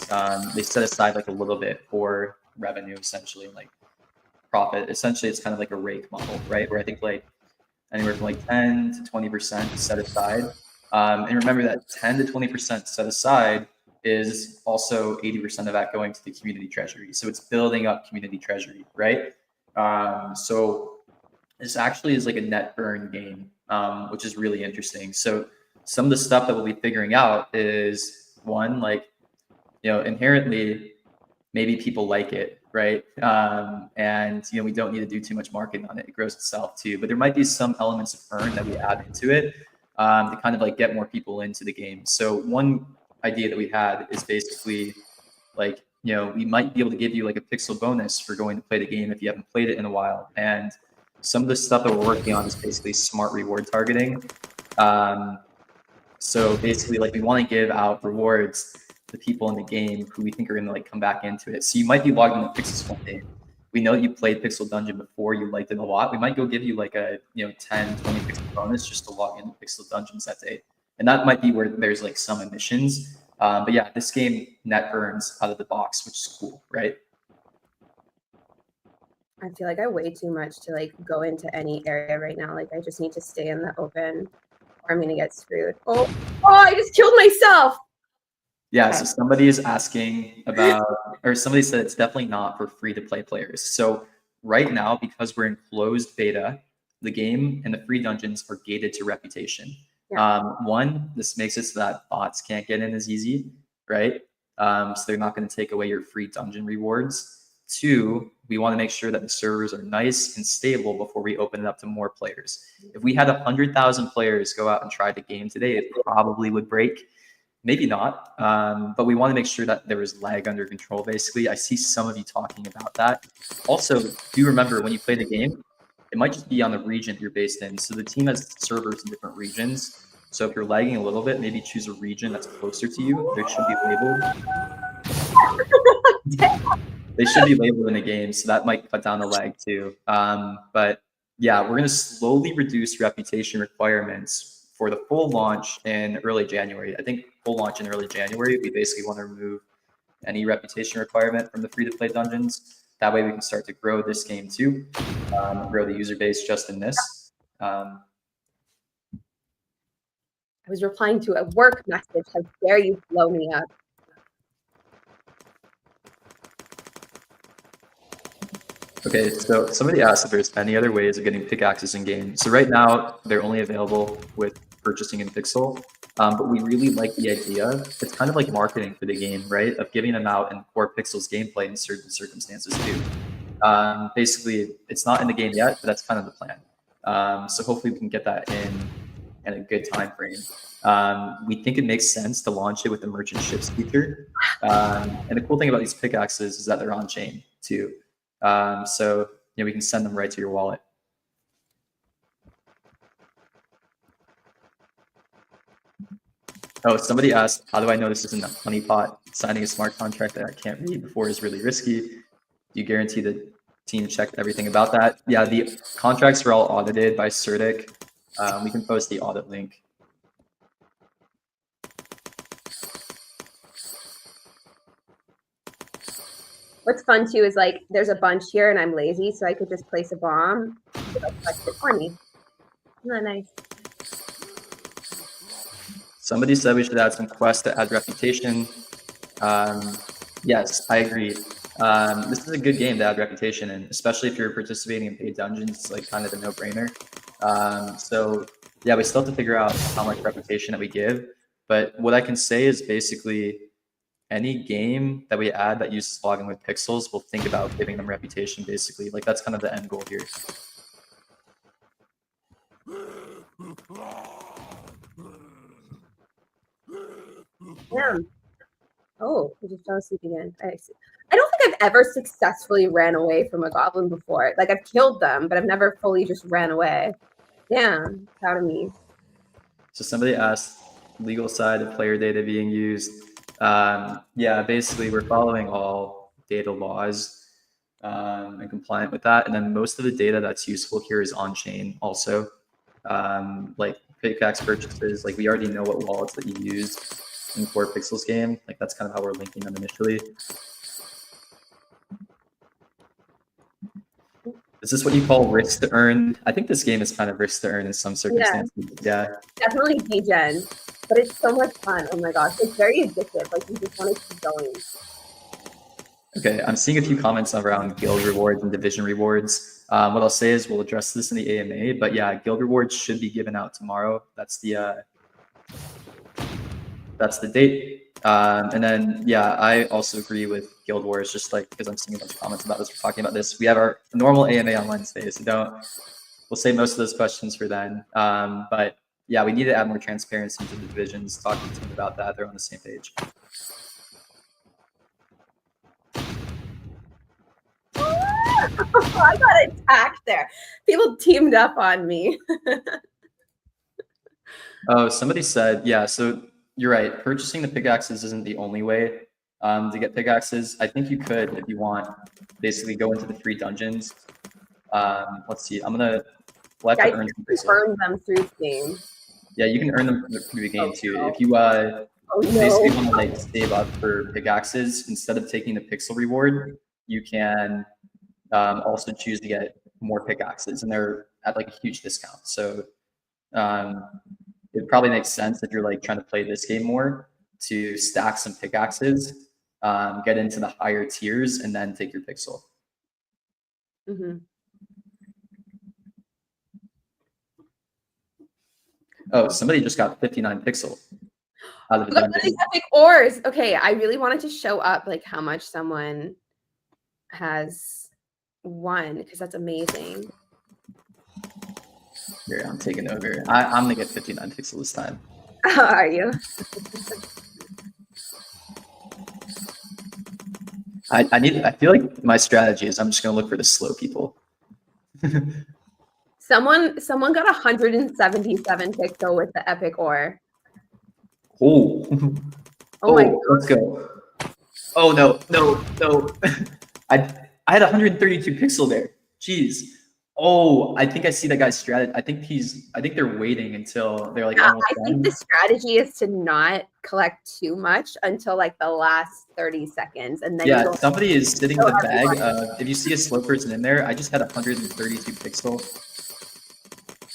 they set aside like a little bit for revenue, essentially, like profit. Essentially, it's kind of like a rake model, right? Where I think like anywhere from like 10 to 20% set aside. And remember that 10 to 20% set aside is also 80% of that going to the community treasury. So it's building up community treasury, right? So this actually is like a net burn game, which is really interesting. So some of the stuff that we'll be figuring out is one, like, inherently, maybe people like it, right? And we don't need to do too much marketing on it. It grows itself too. But there might be some elements of earn that we add into it to kind of like get more people into the game. So one idea that we had is basically like, we might be able to give you like a pixel bonus for going to play the game if you haven't played it in a while. And some of the stuff that we're working on is basically smart reward targeting. So basically, like, we want to give out rewards to people in the game who we think are going to like come back into it. So you might be logged into Pixels one day. We know you played Pixel Dungeon before, you liked it a lot. We might go give you like a 10, 20 pixel bonus just to log into Pixel Dungeons that day. And that might be where there's like some emissions. But yeah, this game net earns out of the box, which is cool, right? I feel like I weigh too much to like go into any area right now. Like I just need to stay in the open or I'm going to get screwed. Oh, I just killed myself. Yeah, so somebody is asking about, or somebody said it's definitely not for free-to-play players. So right now, because we're in closed beta, the game and the free dungeons are gated to reputation. Yeah. One, this makes it so that bots can't get in as easy, right? So they're not going to take away your free dungeon rewards. 2, we want to make sure that the servers are nice and stable before we open it up to more players. If we had 100,000 players go out and try the game today, it probably would break. Maybe not, but we want to make sure that there is lag under control, basically. I see some of you talking about that. Also, do remember when you play the game, it might just be on the region you're based in. So the team has servers in different regions. So if you're lagging a little bit, maybe choose a region that's closer to you. They should be labeled. They should be labeled in the game, so that might cut down the lag too. But yeah, we're going to slowly reduce reputation requirements for the full launch in early January. I think full launch in early January, we basically want to remove any reputation requirement from the free-to-play dungeons. That way we can start to grow this game too, grow the user base just in this. I was replying to a work message. How dare you blow me up? Okay, so somebody asked if there's any other ways of getting pickaxes in game. So right now, they're only available with purchasing in Pixel, but we really like the idea. It's kind of like marketing for the game, right? Of giving them out in Core Pixel's gameplay in certain circumstances too. Basically, it's not in the game yet, but that's kind of the plan. So hopefully we can get that in a good time frame. We think it makes sense to launch it with the merchant ships feature. And the cool thing about these pickaxes is that they're on chain too. So we can send them right to your wallet. Oh, somebody asked, how do I know this isn't a honeypot? Signing a smart contract that I can't read before is really risky. Do you guarantee the team checked everything about that? Yeah, the contracts are all audited by CertiK. We can post the audit link. What's fun too is like there's a bunch here and I'm lazy, so I could just place a bomb. That's it for me. Isn't that nice? Somebody said we should add some quests to add reputation. Yes, I agree. This is a good game to add reputation in, especially if you're participating in paid dungeons. It's like kind of a no-brainer. So yeah, we still have to figure out how much reputation that we give. But what I can say is basically any game that we add that uses login with pixels, we'll think about giving them reputation. Basically, like that's kind of the end goal here. Yeah. Oh, I just fell asleep again. I don't think I've ever successfully ran away from a goblin before. Like I've killed them, but I've never fully just ran away. Yeah, proud of me. So somebody asked legal side of player data being used. Yeah, basically we're following all data laws and compliant with that. And then most of the data that's useful here is on chain also. Like pickaxe purchases, like we already know what wallets that you use in Core Pixels game. Like that's kind of how we're linking them initially. Is this what you call risk to earn? I think this game is kind of risk to earn in some circumstances. Yeah. Definitely degen, but it's so much fun. Oh my gosh, it's very addictive. Like you just want to keep going. Okay, I'm seeing a few comments around guild rewards and division rewards. What I'll say is we'll address this in the AMA, but yeah, guild rewards should be given out tomorrow. That's the date. And then, yeah, I also agree with Guild Wars, just like because I'm seeing a bunch of comments about this, we're talking about this. We have our normal AMA on Wednesday, so we'll save most of those questions for then. But yeah, we need to add more transparency to the divisions. Talk to the team about that. They're on the same page. I got attacked there. People teamed up on me. Oh, somebody said, yeah, so you're right. Purchasing the pickaxes isn't the only way to get pickaxes. I think you could, if you want, basically go into the free dungeons. Let's see. I'm gonna Guys, earn you can earn them through the game. Yeah, you can earn them through the game too. No. If you basically want to like save up for pickaxes, instead of taking the pixel reward, you can also choose to get more pickaxes, and they're at like a huge discount. So it probably makes sense if you're like trying to play this game more to stack some pickaxes, get into the higher tiers, and then take your pixel. Mm-hmm. Oh, somebody just got 59 pixel out of the dungeon. These epic ores. Okay, I really wanted to show up like how much someone has won because that's amazing. Here, I'm taking over. I'm gonna get 59 pixel this time. How are you? I feel like my strategy is I'm just gonna look for the slow people. Someone got 177 pixel with the epic ore. Oh. Oh my God. Let's go. Oh no. I had 132 pixel there. Jeez. Oh, I think I see that guy's strategy. I think they're waiting until they're like almost I done. think the strategy is to not collect too much until like the last 30 seconds. And then Yeah, somebody is sitting in the everyone. bag. If you see a slow person in there, I just had 132 pixel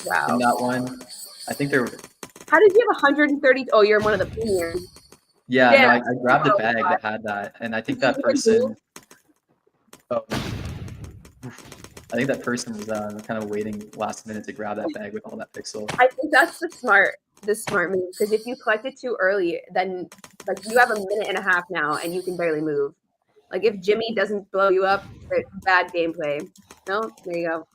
Wow. in that one. I think they're How did you have 130? Oh, you're one of the premiums. Yeah, Yeah. no, I grabbed a bag that had that, and I think that person. Oh, I think that person was kind of waiting last minute to grab that bag with all that pixel. I think that's the smart move, because if you collect it too early, then like you have a minute and a half now and you can barely move. Like if Jimmy doesn't blow you up, it's bad gameplay. No, there you go.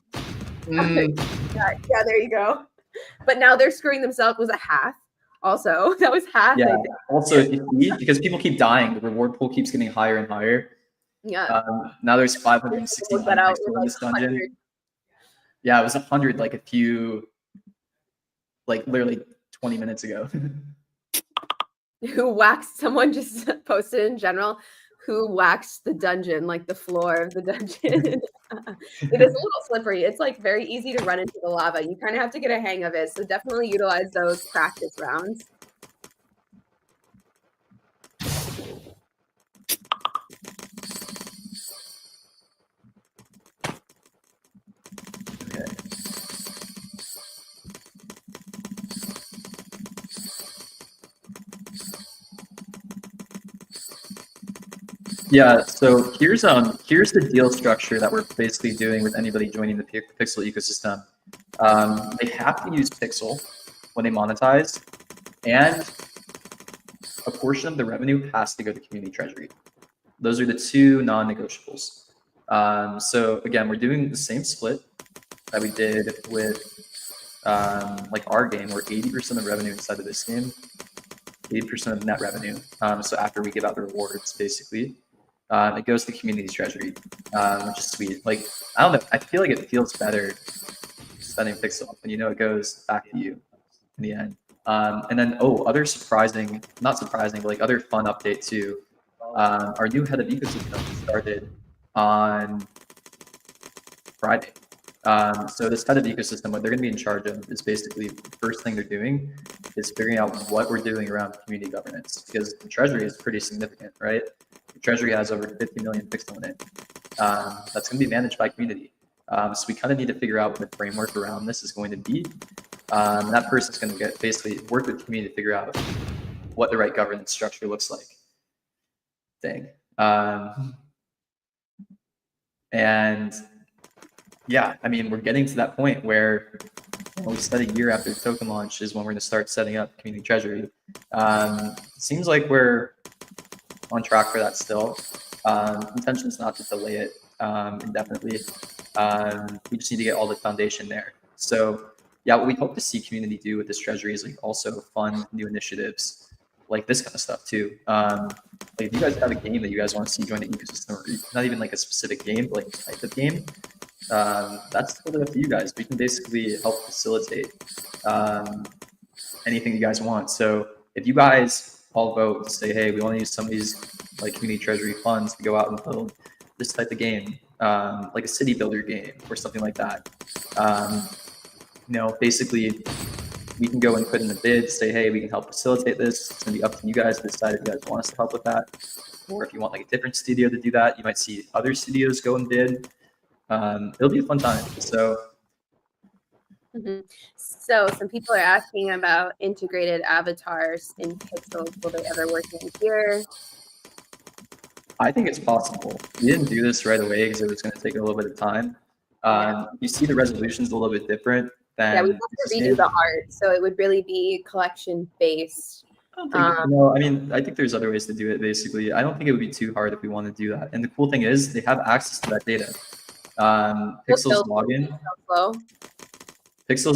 Yeah, there you go. But now they're screwing themselves. Was a half. Also, that was half. Yeah. Also, if you see, because people keep dying, the reward pool keeps getting higher and higher. Yeah. Now there's 569 pixel in this dungeon. 100. Yeah, it was 100 like a few, like literally 20 minutes ago. Who waxed? Someone just posted in general. Who waxed the dungeon, like the floor of the dungeon? It is a little slippery. It's like very easy to run into the lava. You kind of have to get a hang of it. So definitely utilize those practice rounds. Yeah, so here's the deal structure that we're basically doing with anybody joining the Pixel ecosystem. They have to use Pixel when they monetize, and a portion of the revenue has to go to community treasury. Those are the two non-negotiables. So again, we're doing the same split that we did with like our game, where 80% of revenue inside of this game, 80% of net revenue. So after we give out the rewards, basically, it goes to community treasury, which is sweet. Like, I don't know, I feel like it feels better spending Pixel, and you know it goes back to you in the end. And then, other surprising, not surprising, but like other fun update too. Our new head of ecosystem started on Friday. So this head of ecosystem, what they're going to be in charge of is basically the first thing they're doing is figuring out what we're doing around community governance, because the treasury is pretty significant, right? The treasury has over 50 million Pixel in it. That's going to be managed by community. So we kind of need to figure out what the framework around this is going to be. That person's going to basically work with community to figure out what the right governance structure looks like. And yeah, I mean, we're getting to that point where we said a year after token launch is when we're going to start setting up community treasury. Seems like we're on track for that still. Intention is not to delay it indefinitely. We just need to get all the foundation there. So yeah, what we hope to see community do with this treasury is like also fund new initiatives like this kind of stuff too. Like if you guys have a game that you guys want to see join the ecosystem, or not even like a specific game, but like a type of game, that's totally up to you guys. We can basically help facilitate anything you guys want. So if you guys all vote to say, hey, we want to use some of these like community treasury funds to go out and build this type of game, like a city builder game or something like that, you know, basically we can go and put in a bid, say, hey, we can help facilitate this. It's going to be up to you guys to decide if you guys want us to help with that. Or if you want like a different studio to do that, you might see other studios go and bid. It'll be a fun time. So, So some people are asking about integrated avatars in Pixels. Will they ever work in here? I think it's possible. We didn't do this right away because it was going to take a little bit of time. You see the resolution's a little bit different than Yeah, we have to redo the art, so it would really be collection based. No, I mean, I think there's other ways to do it, basically. I don't think it would be too hard if we want to do that. And the cool thing is they have access to that data. Pixel's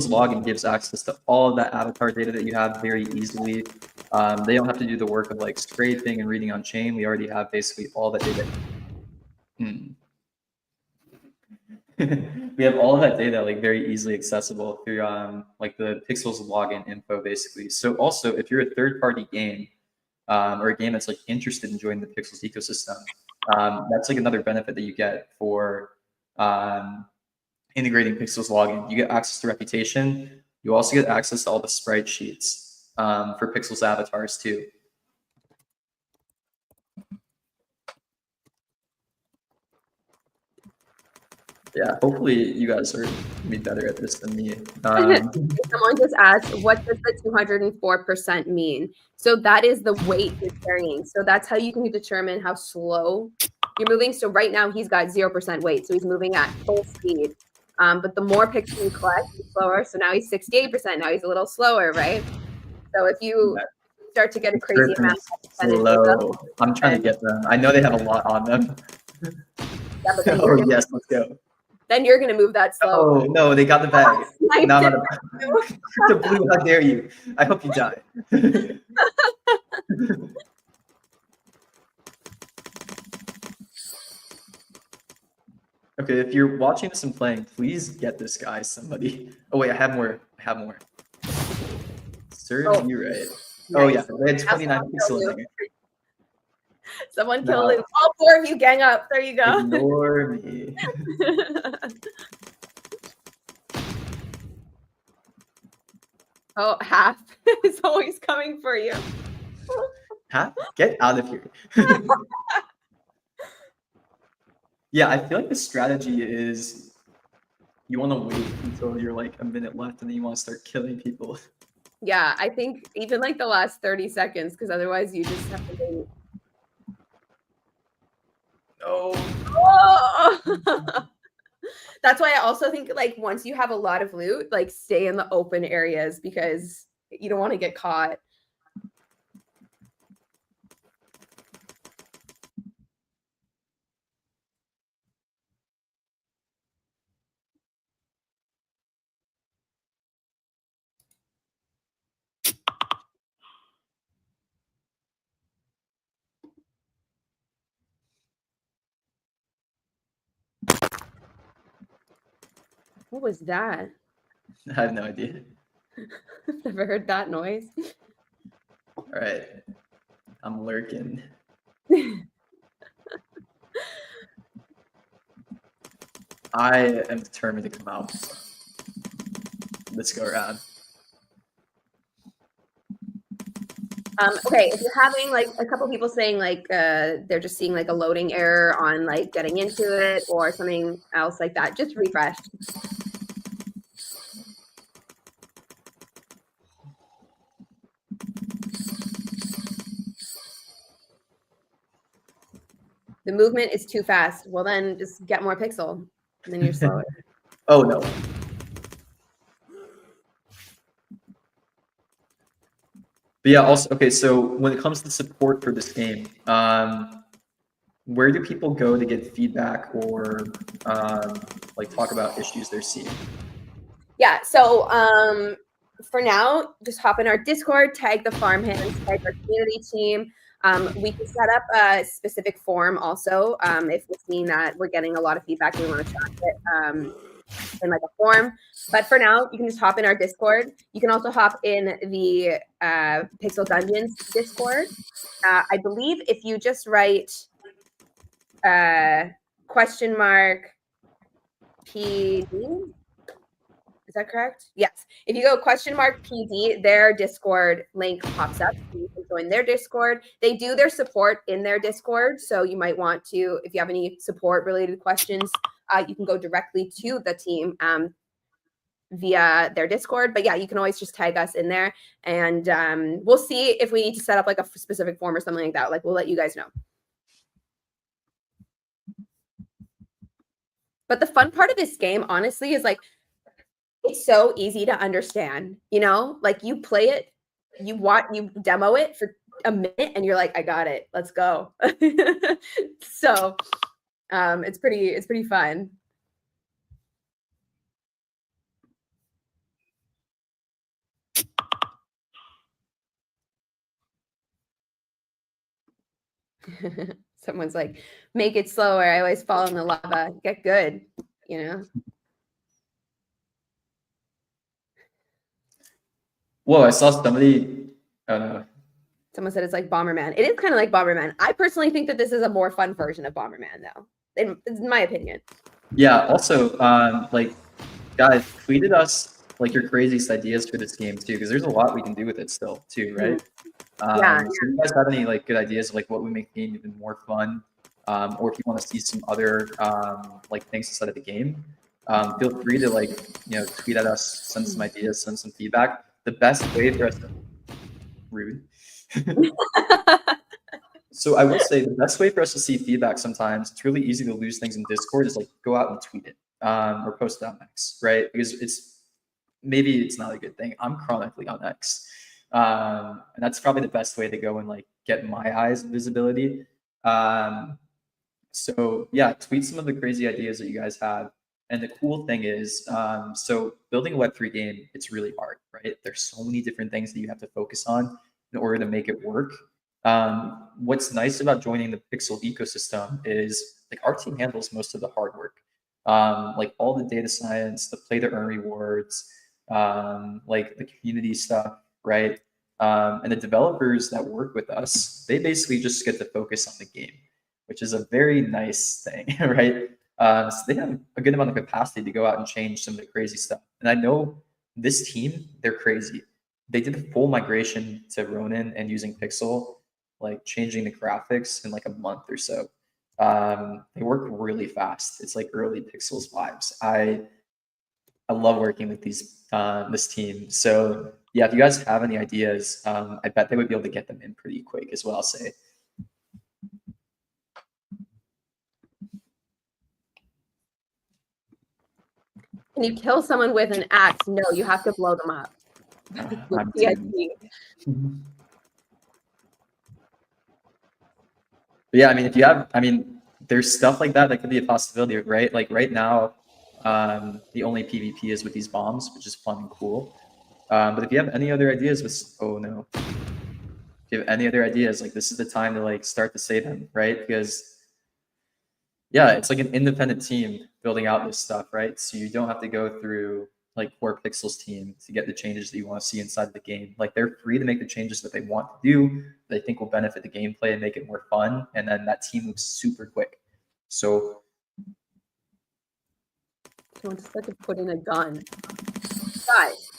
login gives access to all of that avatar data that you have very easily. They don't have to do the work of like scraping and reading on chain. We already have basically all that data. We have all of that data like very easily accessible through like the Pixels login info, basically. So also, if you're a third-party game or a game that's like interested in joining the Pixels ecosystem, that's like another benefit that you get for integrating Pixels login. You get access to reputation. You also get access to all the sprite sheets for Pixels avatars too. Yeah, hopefully you guys are gonna be better at this than me. Someone just asked, what does the 204% mean? So that is the weight you're carrying. So that's how you can determine how slow you're moving. So right now he's got 0% weight, so he's moving at full speed. But the more pixels you collect, the slower. So now he's 68%. Now he's a little slower, right? So if you start to get a crazy amount of slow. I'm trying to get them. I know they have a lot on them. Yeah, but then Oh yes, let's go. Then you're gonna move that slow. Oh no, they got the bag. No, I'm not the blue, how dare you? I hope you die. Okay, if you're watching this and playing, please get this guy, somebody. Oh wait, I have more. I have more. Serves you right. Nice. Oh yeah, they had 29 pixels in there. Someone killed him. All four of you gang up. There you go. Ignore me. Oh, half is always coming for you. Half? Get out of here. Yeah, I feel like the strategy is you want to wait until you're like a minute left and then you want to start killing people. Yeah, I think even like the last 30 seconds, because otherwise you just have to wait. Oh. That's why I also think like once you have a lot of loot, like stay in the open areas because you don't want to get caught. What was that? I have no idea. Never heard that noise. All right, I'm lurking. I am determined to come out. Let's go around. Okay, if you're having like a couple people saying like they're just seeing like a loading error on like getting into it or something else like that, just refresh. The movement is too fast. Well, then just get more pixel, and then you're slower. Oh no. But yeah, also, okay, so when it comes to support for this game, where do people go to get feedback or like talk about issues they're seeing? Yeah, so for now, just hop in our Discord, tag the farmhands, tag our community team. We can set up a specific form also if we're seeing that we're getting a lot of feedback and we want to track it in like a form. But for now, you can just hop in our Discord. You can also hop in the Pixel Dungeons Discord. I believe if you just write question mark PD, is that correct? Yes. If you go question mark PD, their Discord link pops up. You can join their Discord. They do their support in their Discord. So you might want to, if you have any support related questions, you can go directly to the team via their Discord. But yeah, you can always just tag us in there. And we'll see if we need to set up like a specific form or something like that. Like we'll let you guys know. But the fun part of this game, honestly, is like, it's so easy to understand, you know, like you play it, you demo it for a minute and you're like, I got it, let's go. So it's pretty fun. Someone's like, make it slower. I always fall in the lava. Get good, you know? Whoa, I saw somebody, I don't know. Someone said it's like Bomberman. It is kind of like Bomberman. I personally think that this is a more fun version of Bomberman, though, in my opinion. Yeah, also, like, guys, tweeted us like your craziest ideas for this game too, because there's a lot we can do with it still too, right? Yeah. So if you guys have any like good ideas of like what would make the game even more fun, or if you want to see some other like things inside of the game, feel free to like tweet at us, send some ideas, send some feedback. The best way for us to rude. So I will say the best way for us to see feedback sometimes, it's really easy to lose things in Discord, is like go out and tweet it or post it on X, right? Because maybe it's not a good thing. I'm chronically on X. And that's probably the best way to go and like get my eyes visibility. So yeah, tweet some of the crazy ideas that you guys have. And the cool thing is, so building a Web3 game, it's really hard, right? There's so many different things that you have to focus on in order to make it work. What's nice about joining the Pixel ecosystem is like our team handles most of the hard work, like all the data science, the play to earn rewards, like the community stuff, right? And the developers that work with us, they basically just get to focus on the game, which is a very nice thing, right? So they have a good amount of capacity to go out and change some of the crazy stuff. And I know this team, they're crazy. They did a full migration to Ronin and using Pixel, like changing the graphics in like a month or so. They work really fast. It's like early Pixels vibes. I love working with this team. So yeah, if you guys have any ideas, I bet they would be able to get them in pretty quick, is what I'll say. Can you kill someone with an axe? No, you have to blow them up. With I'm TNT. But yeah, I mean, if you have, I mean, there's stuff like that that could be a possibility, right? Like right now, the only PvP is with these bombs, which is fun and cool. But if you have any other ideas with, oh no, if you have any other ideas, like this is the time to like start to say them, right? Because yeah, it's like an independent team building out this stuff, right? So you don't have to go through like Core Pixels team to get the changes that you want to see inside of the game. Like they're free to make the changes that they want to do, they think will benefit the gameplay and make it more fun. And then that team moves super quick. So Someone just had to put in a gun. Guys.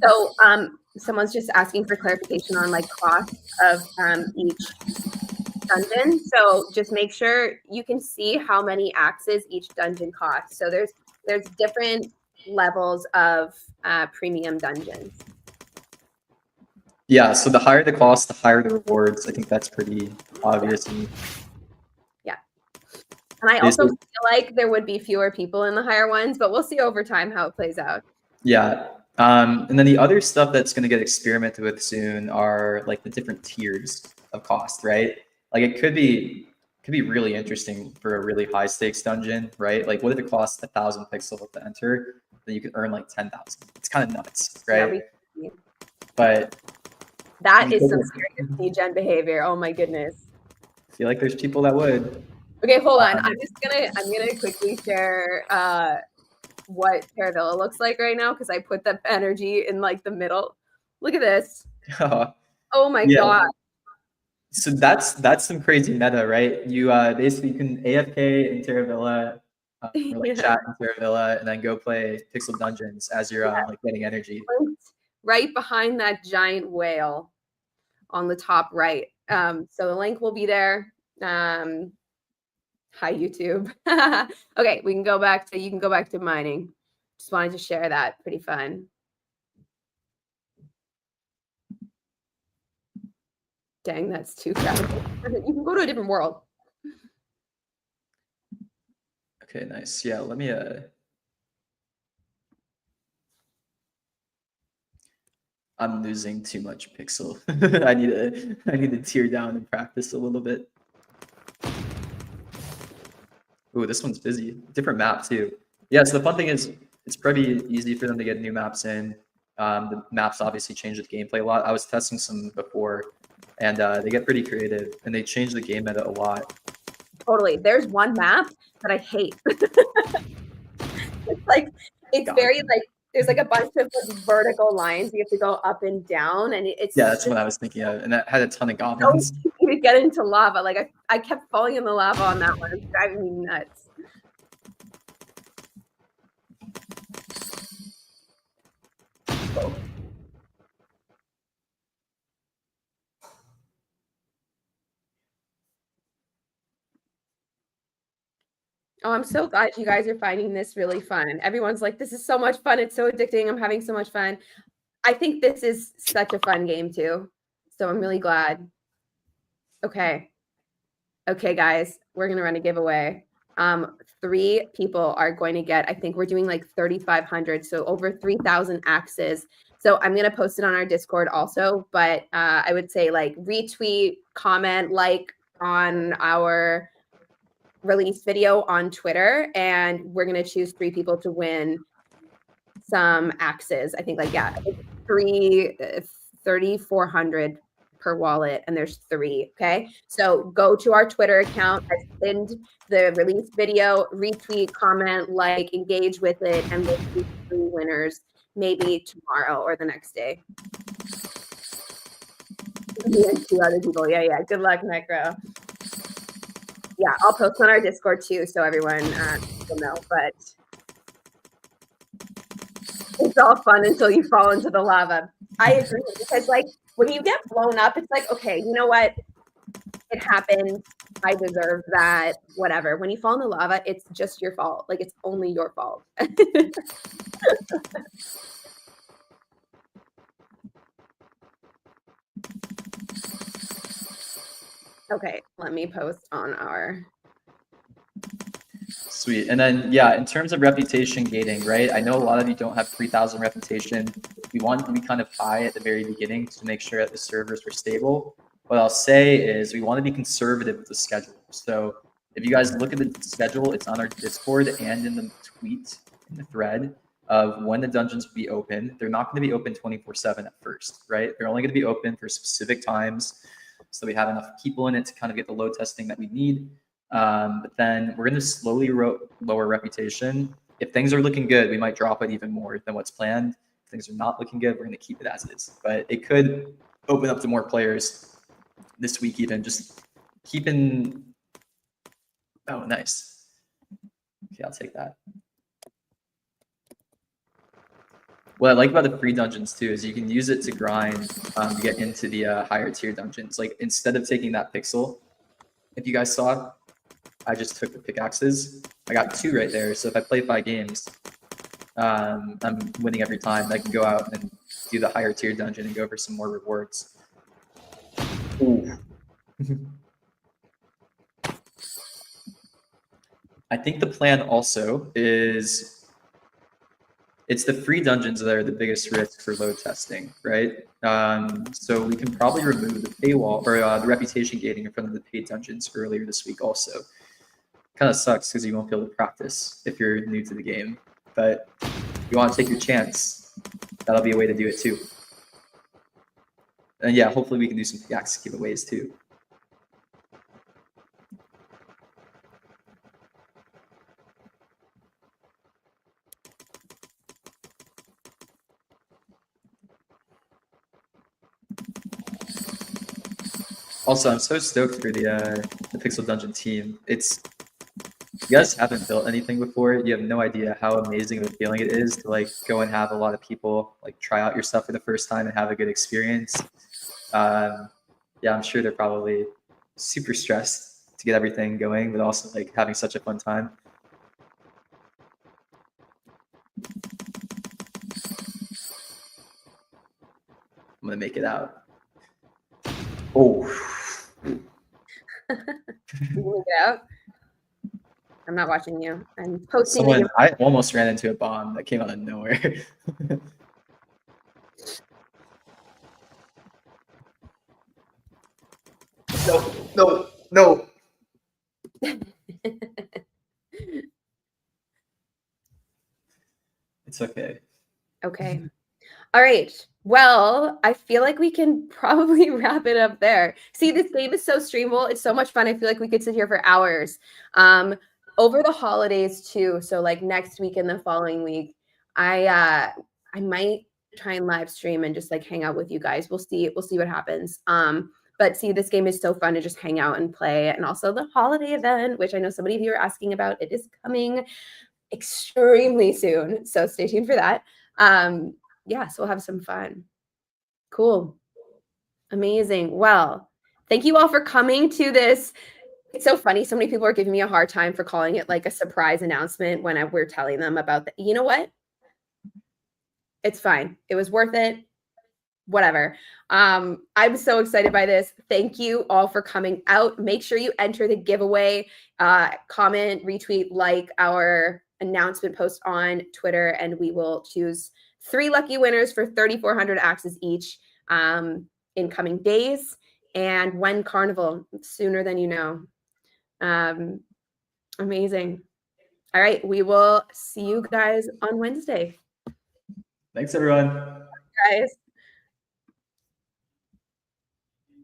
So someone's just asking for clarification on like cost of each dungeon. So just make sure you can see how many axes each dungeon costs. So there's different levels of premium dungeons. yeah, so the higher the cost, the higher the rewards. I think that's pretty obvious. And And I also feel like there would be fewer people in the higher ones, but we'll see over time how it plays out. yeah. And then the other stuff that's going to get experimented with soon are like the different tiers of cost, right? Like it could be really interesting for a really high stakes dungeon, right? Like what if it costs 1,000 pixels to enter, then you could earn like 10,000. It's kind of nuts, right? Yeah, But that is some serious degen behavior. Oh my goodness. I feel like there's people that would. Okay, hold on. I'm gonna quickly share what Terravilla looks like right now because I put the energy in like the middle. Look at this. Oh my god. So that's some crazy meta, right? You basically can AFK in Terravilla, or like chat in Terravilla, and then go play Pixel Dungeons as you're like getting energy. Right behind that giant whale on the top right. So the link will be there. Hi YouTube. Okay, you can go back to mining. Just wanted to share that. Pretty fun. Dang, that's too crowded. You can go to a different world. Okay, nice. Yeah, let me I'm losing too much pixel. I need to tear down and practice a little bit. Ooh, this one's busy. Different map too. Yeah, so the fun thing is it's pretty easy for them to get new maps in. The maps obviously change the gameplay a lot. I was testing some before, and they get pretty creative, and they change the game meta a lot. Totally. There's one map that I hate. It's very like there's like a bunch of like, vertical lines you have to go up and down, and it's that's what I was thinking of, and that had a ton of goblins. You get into lava. Like I kept falling in the lava on that one. It's driving me nuts. Oh, I'm so glad you guys are finding this really fun. Everyone's like, this is so much fun. It's so addicting. I'm having so much fun. I think this is such a fun game too. So I'm really glad. Okay. Okay, guys, we're going to run a giveaway. 3 people are going to get, I think we're doing like 3,500. So over 3,000 axes. So I'm going to post it on our Discord also, but I would say like retweet, comment, like on our release video on Twitter, and we're going to choose 3 people to win some axes. I think like, yeah, 3,400 per wallet, and there's 3. Okay, so go to our Twitter account. I pinned the release video, retweet, comment, like, engage with it, and we'll see 3 winners maybe tomorrow or the next day. And 2 other people. Yeah. Good luck, Necro. Yeah, I'll post on our Discord too, so everyone will know. But it's all fun until you fall into the lava. I agree, because like when you get blown up, it's like, okay, you know what? It happened. I deserve that. Whatever. When you fall in the lava, it's just your fault. Like, it's only your fault. Okay, let me post on our. Sweet. And then, yeah, in terms of reputation gating, right? I know a lot of you don't have 3,000 reputation. We want to be kind of high at the very beginning to make sure that the servers were stable. What I'll say is we want to be conservative with the schedule. So if you guys look at the schedule, it's on our Discord and in the tweet, in the thread of when the dungeons will be open. They're not going to be open 24/7 at first, right? They're only going to be open for specific times so we have enough people in it to kind of get the load testing that we need. But then we're going to slowly lower reputation. If things are looking good, we might drop it even more than what's planned. If things are not looking good, we're going to keep it as is. But it could open up to more players this week even. Just keeping... Oh, nice. Okay, I'll take that. What I like about the free dungeons too is you can use it to grind to get into the higher tier dungeons. Like instead of taking that pixel, if you guys saw, I just took the pickaxes. I got 2 right there. So if I play 5 games, I'm winning every time. I can go out and do the higher tier dungeon and go for some more rewards. Ooh. I think the plan also is it's the free dungeons that are the biggest risk for load testing, right? So we can probably remove the paywall or the reputation gating in front of the paid dungeons earlier this week also. Kind of sucks because you won't be able to practice if you're new to the game, but you want to take your chance, that'll be a way to do it too. And yeah, hopefully we can do some pickaxe giveaways too. Also, I'm so stoked for the Pixel Dungeon team. You guys haven't built anything before. You have no idea how amazing of a feeling it is to like go and have a lot of people like try out your stuff for the first time and have a good experience. Yeah, I'm sure they're probably super stressed to get everything going, but also like having such a fun time. I'm gonna make it out. Oh. You can get out. I'm not watching you. I'm posting. I almost ran into a bomb that came out of nowhere. No. It's okay. Okay. All right. Well, I feel like we can probably wrap it up there. See, this game is so streamable. It's so much fun. I feel like we could sit here for hours. Over the holidays too. So like next week and the following week, I might try and live stream and just like hang out with you guys. We'll see what happens. But see, this game is so fun to just hang out and play. And also the holiday event, which I know so many of you are asking about, it is coming extremely soon. So stay tuned for that. Yeah, so we'll have some fun. Cool. Amazing. Well, thank you all for coming to this. It's so funny. So many people are giving me a hard time for calling it like a surprise announcement when we're telling them about the, you know what? It's fine. It was worth it. Whatever. I'm so excited by this. Thank you all for coming out. Make sure you enter the giveaway, comment, retweet, like our announcement post on Twitter, and we will choose 3 lucky winners for 3,400 axes each in coming days. And when Carnival, sooner than you know. Amazing. All right, we will see you guys on Wednesday. Thanks, everyone. Guys.